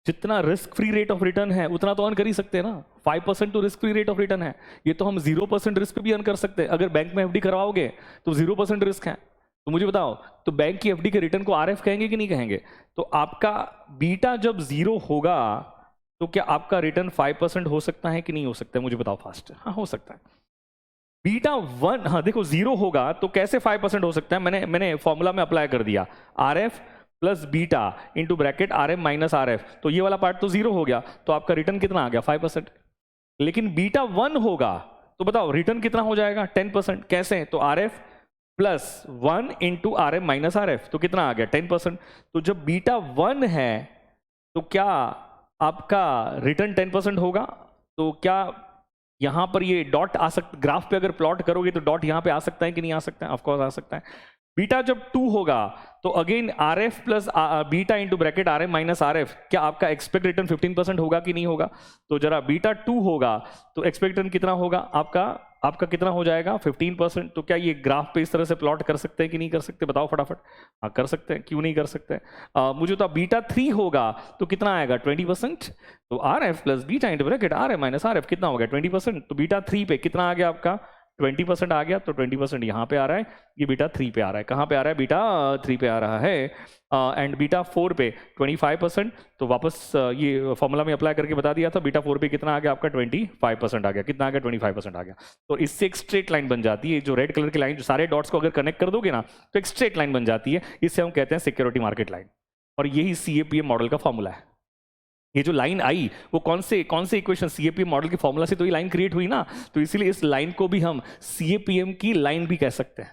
जितना risk free rate of return है उतना तो अर्न कर ही सकते हैं ना। 5% तो risk free rate of return है, ये तो हम 0% रिस्क पे भी अर्न कर सकते हैं। अगर बैंक में एफडी करवाओगे तो 0% रिस्क है। तो मुझे बताओ, तो बैंक की एफडी के रिटर्न को आरएफ कहेंगे कि नहीं कहेंगे? तो आपका बीटा जब 0 होगा तो क्या आपका रिटर्न 5% हो सकता है कि नहीं हो सकता है? मुझे बताओ फास्ट। हाँ हो सकता है। बीटा 1, हाँ देखो 0 होगा तो कैसे 5% हो सकता है? मैंने फॉर्मूला में अप्लाई कर दिया, RF plus beta into bracket RM minus RF, तो ये वाला पार्ट तो 0 हो गया, तो आपका रिटर्न कितना आ गया? 5%। लेकिन बीटा 1 होगा तो बताओ रिटर्न कितना हो जाएगा? 10%। कैसे? तो RF plus 1 into RM minus RF, तो कितना आ गया? 10%। तो जब बीटा 1 है तो क्या आपका रिटर्न 10% होगा? तो क्या यहां पर ये डॉट आ सकता? ग्राफ पे अगर प्लॉट करोगे तो डॉट यहां पे आ सकता है कि नहीं आ सकता है? ऑफकोर्स आ सकता है। बीटा जब 2 होगा तो again RF plus beta into bracket RM minus RF, क्या आपका एक्सपेक्ट रिटर्न 15% होगा कि नहीं होगा? तो जरा बीटा 2 होगा तो एक्सपेक्ट रिटर्न कितना होगा आपका कितना हो जाएगा? 15%। तो क्या ये ग्राफ पे इस तरह से प्लॉट कर सकते हैं कि नहीं कर सकते? बताओ फटाफट। हाँ कर सकते हैं, क्यों नहीं कर सकते? मुझे तो बीटा 3 होगा तो कितना आएगा? 20%। तो RF plus beta into bracket RM minus RF कितना हो गया? 20%। तो बीटा 3 पे कितना आ गया आपका? 20% आ गया। तो 20% यहाँ पे आ रहा है, ये बीटा 3 पे आ रहा है। कहाँ पे आ रहा है? बीटा 3 पे आ रहा है। एंड बीटा 4 पे 25%। तो वापस ये फॉर्मूला में अप्लाई करके बता दिया था, बीटा 4 पे कितना आ गया आपका? 25% आ गया। कितना आ गया? 25% आ गया। तो इससे एक स्ट्रेट लाइन बन जाती है, जो रेड कलर की लाइन, जो सारे डॉट्स को अगर कनेक्ट कर दोगे ना तो एक स्ट्रेट लाइन बन जाती है। इससे हम कहते हैं सिक्योरिटी मार्केट लाइन, और यही सीएपीएम मॉडल का फॉर्मूला है। ये जो लाइन आई वो कौन से इक्वेशन? सीएपीएम मॉडल की फॉर्मूला से तो ये लाइन क्रिएट हुई ना, तो इसीलिए इस लाइन को भी हम सीएपीएम की लाइन भी कह सकते हैं,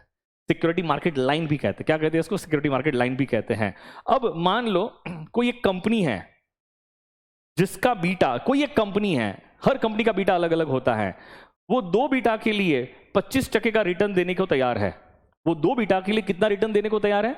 सिक्योरिटी मार्केट लाइन भी कहते हैं। क्या कहते हैं इसको? सिक्योरिटी मार्केट लाइन भी कहते हैं। अब मान लो कोई एक कंपनी है जिसका बीटा, कोई एक कंपनी है, हर कंपनी का बीटा अलग अलग होता है, वो 2 बीटा के लिए 25% का रिटर्न देने को तैयार है। वो 2 बीटा के लिए कितना रिटर्न देने को तैयार है?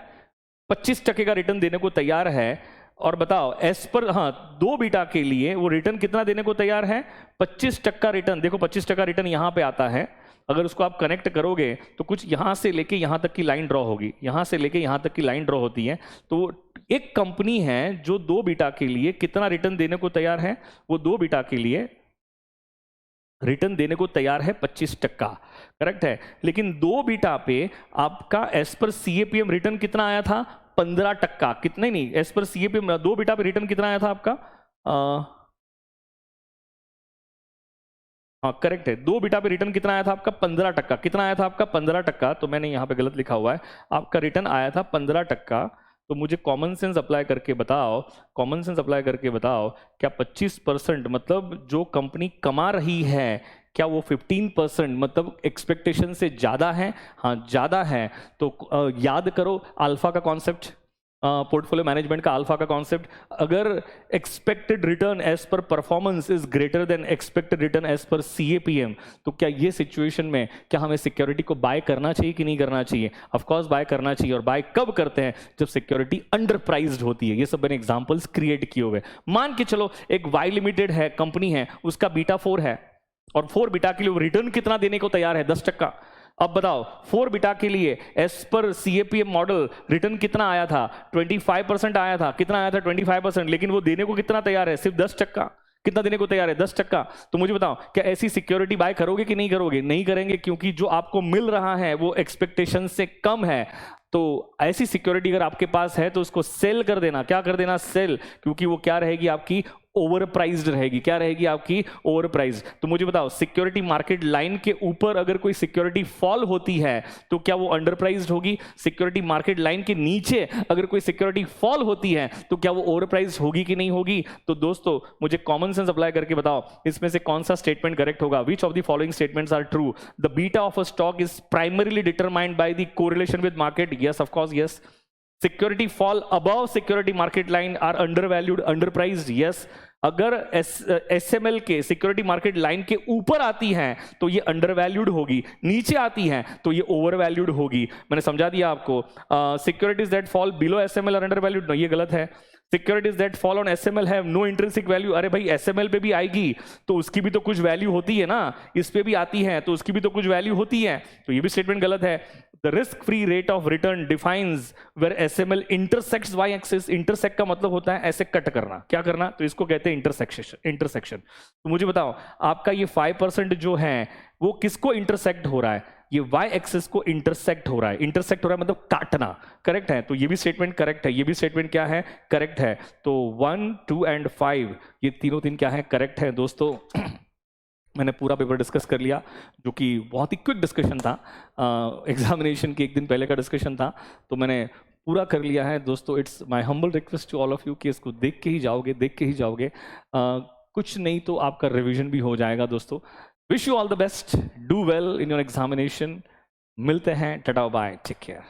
25% का रिटर्न देने को तैयार है। और बताओ एस पर, हाँ 2 बीटा के लिए वो रिटर्न कितना देने को तैयार है? 25% रिटर्न। देखो 25% रिटर्न यहां पे आता है, अगर उसको आप कनेक्ट करोगे तो कुछ यहां से लेके यहां तक की लाइन ड्रॉ होगी, यहां से लेके यहां तक की लाइन ड्रॉ होती है। तो एक कंपनी है जो 2 बीटा के लिए कितना रिटर्न देने को तैयार है? वो 2 बीटा के लिए रिटर्न देने को तैयार है 25%, करेक्ट है। लेकिन 2 बीटा पे आपका एज पर CAPM रिटर्न कितना आया था? 15%। कितना? नहीं, एज पर CAPM 2 बीटा पे रिटर्न कितना आया था आपका? हाँ करेक्ट है, 2 बीटा पे रिटर्न कितना आया था आपका? 15%। कितना आया था आपका? 15%। तो मैंने यहाँ पे गलत लिखा हुआ है, आपका रिटर्न आया था 15%। तो मुझे कॉमन सेंस अप्लाई करके बताओ, कॉमन सेंस अप्लाई करके बताओ, क्या 25% मतलब जो कंपनी कमा रही है, क्या वो 15% मतलब एक्सपेक्टेशन से ज़्यादा है? हाँ ज़्यादा है। तो याद करो अल्फा का कॉन्सेप्ट, पोर्टफोलियो मैनेजमेंट का अल्फा का कॉन्सेप्ट। अगर expected return as per performance is greater than expected return as per CAPM, तो क्या ये सिचुएशन में क्या हमें सिक्योरिटी को बाय करना चाहिए कि नहीं करना चाहिए? ऑफ कोर्स बाय करना चाहिए। और बाय कब करते हैं? जब सिक्योरिटी अंडर प्राइज्ड होती है। ये सब मैंने एग्जांपल्स क्रिएट किए हुए। मान के चलो एक वाई लिमिटेड है, कंपनी है, उसका बीटा 4 है और 4 बीटा के लिए रिटर्न कितना देने को तैयार है? 10%। अब बताओ 4 बीटा के लिए as per CAPM model return कितना आया था? 25% आया था। कितना आया था? 25%। लेकिन वो देने को कितना तैयार है? सिर्फ 10%। कितना देने को तैयार है? 10%। तो मुझे बताओ क्या ऐसी सिक्योरिटी बाय करोगे कि नहीं करोगे? नहीं करेंगे, क्योंकि जो आपको मिल रहा है वो एक्सपेक्टेशन से कम है। तो ऐसी सिक्योरिटी अगर आपके पास है तो उसको सेल कर देना। क्या कर देना? सेल। क्योंकि वो क्या रहेगी? आपकी ओवर प्राइज्ड रहेगी। क्या रहेगी? आपकी ओवर प्राइज्ड। तो मुझे बताओ सिक्योरिटी मार्केट लाइन के ऊपर अगर कोई सिक्योरिटी फॉल होती है तो क्या वो अंडर प्राइज्ड होगी? सिक्योरिटी मार्केट लाइन के नीचे अगर कोई सिक्योरिटी फॉल होती है तो क्या वो ओवर प्राइज्ड होगी कि नहीं होगी? तो दोस्तों मुझे कॉमन सेंस अप्लाई करके बताओ इसमें से कौन सा स्टेटमेंट करेक्ट होगा? Which of the following statements are true? The beta of a stock is primarily determined by the correlation with market. Yes, of course yes. Security fall above security market line are under valued, under priced. Yes. अगर SML के security market line के ऊपर आती हैं तो ये under valued होगी, नीचे आती हैं तो ये ओवर वैल्यूड होगी। मैंने समझा दिया आपको। Securities that fall below SML are under valued, ये गलत है। Securities that fall on SML have no intrinsic value. अरे भाई SML पे भी आएगी तो उसकी भी तो कुछ वैल्यू होती है ना, इस पे भी आती है तो उसकी भी तो कुछ वैल्यू होती है। तो ये भी स्टेटमेंट गलत है। The risk free rate of return defines where SML intersects Y axis. Intersect का मतलब होता है ऐसे कट करना। क्या करना? तो इसको कहते हैं इंटरसेक्शन। तो मुझे बताओ आपका ये 5% जो है वो किसको इंटरसेक्ट हो रहा है? ये वाई एक्सिस को इंटरसेक्ट हो रहा है। इंटरसेक्ट हो रहा है मतलब काटना, करेक्ट है। तो ये भी स्टेटमेंट करेक्ट है। ये भी स्टेटमेंट क्या है? करेक्ट है। तो 1, 2 एंड 5 ये तीन क्या है? करेक्ट है। दोस्तों मैंने पूरा पेपर डिस्कस कर लिया, जो कि बहुत ही क्विक डिस्कशन था। एग्जामिनेशन के एक दिन पहले का डिस्कशन था, तो मैंने पूरा कर लिया है। दोस्तों it's my humble request to all of you कि इसको देख के ही जाओगे, देख के ही जाओगे। कुछ नहीं तो आपका रिवीजन भी हो जाएगा। दोस्तों wish you all the best, do well in your examination. मिलते हैं, टाटा बाय, टेक केयर।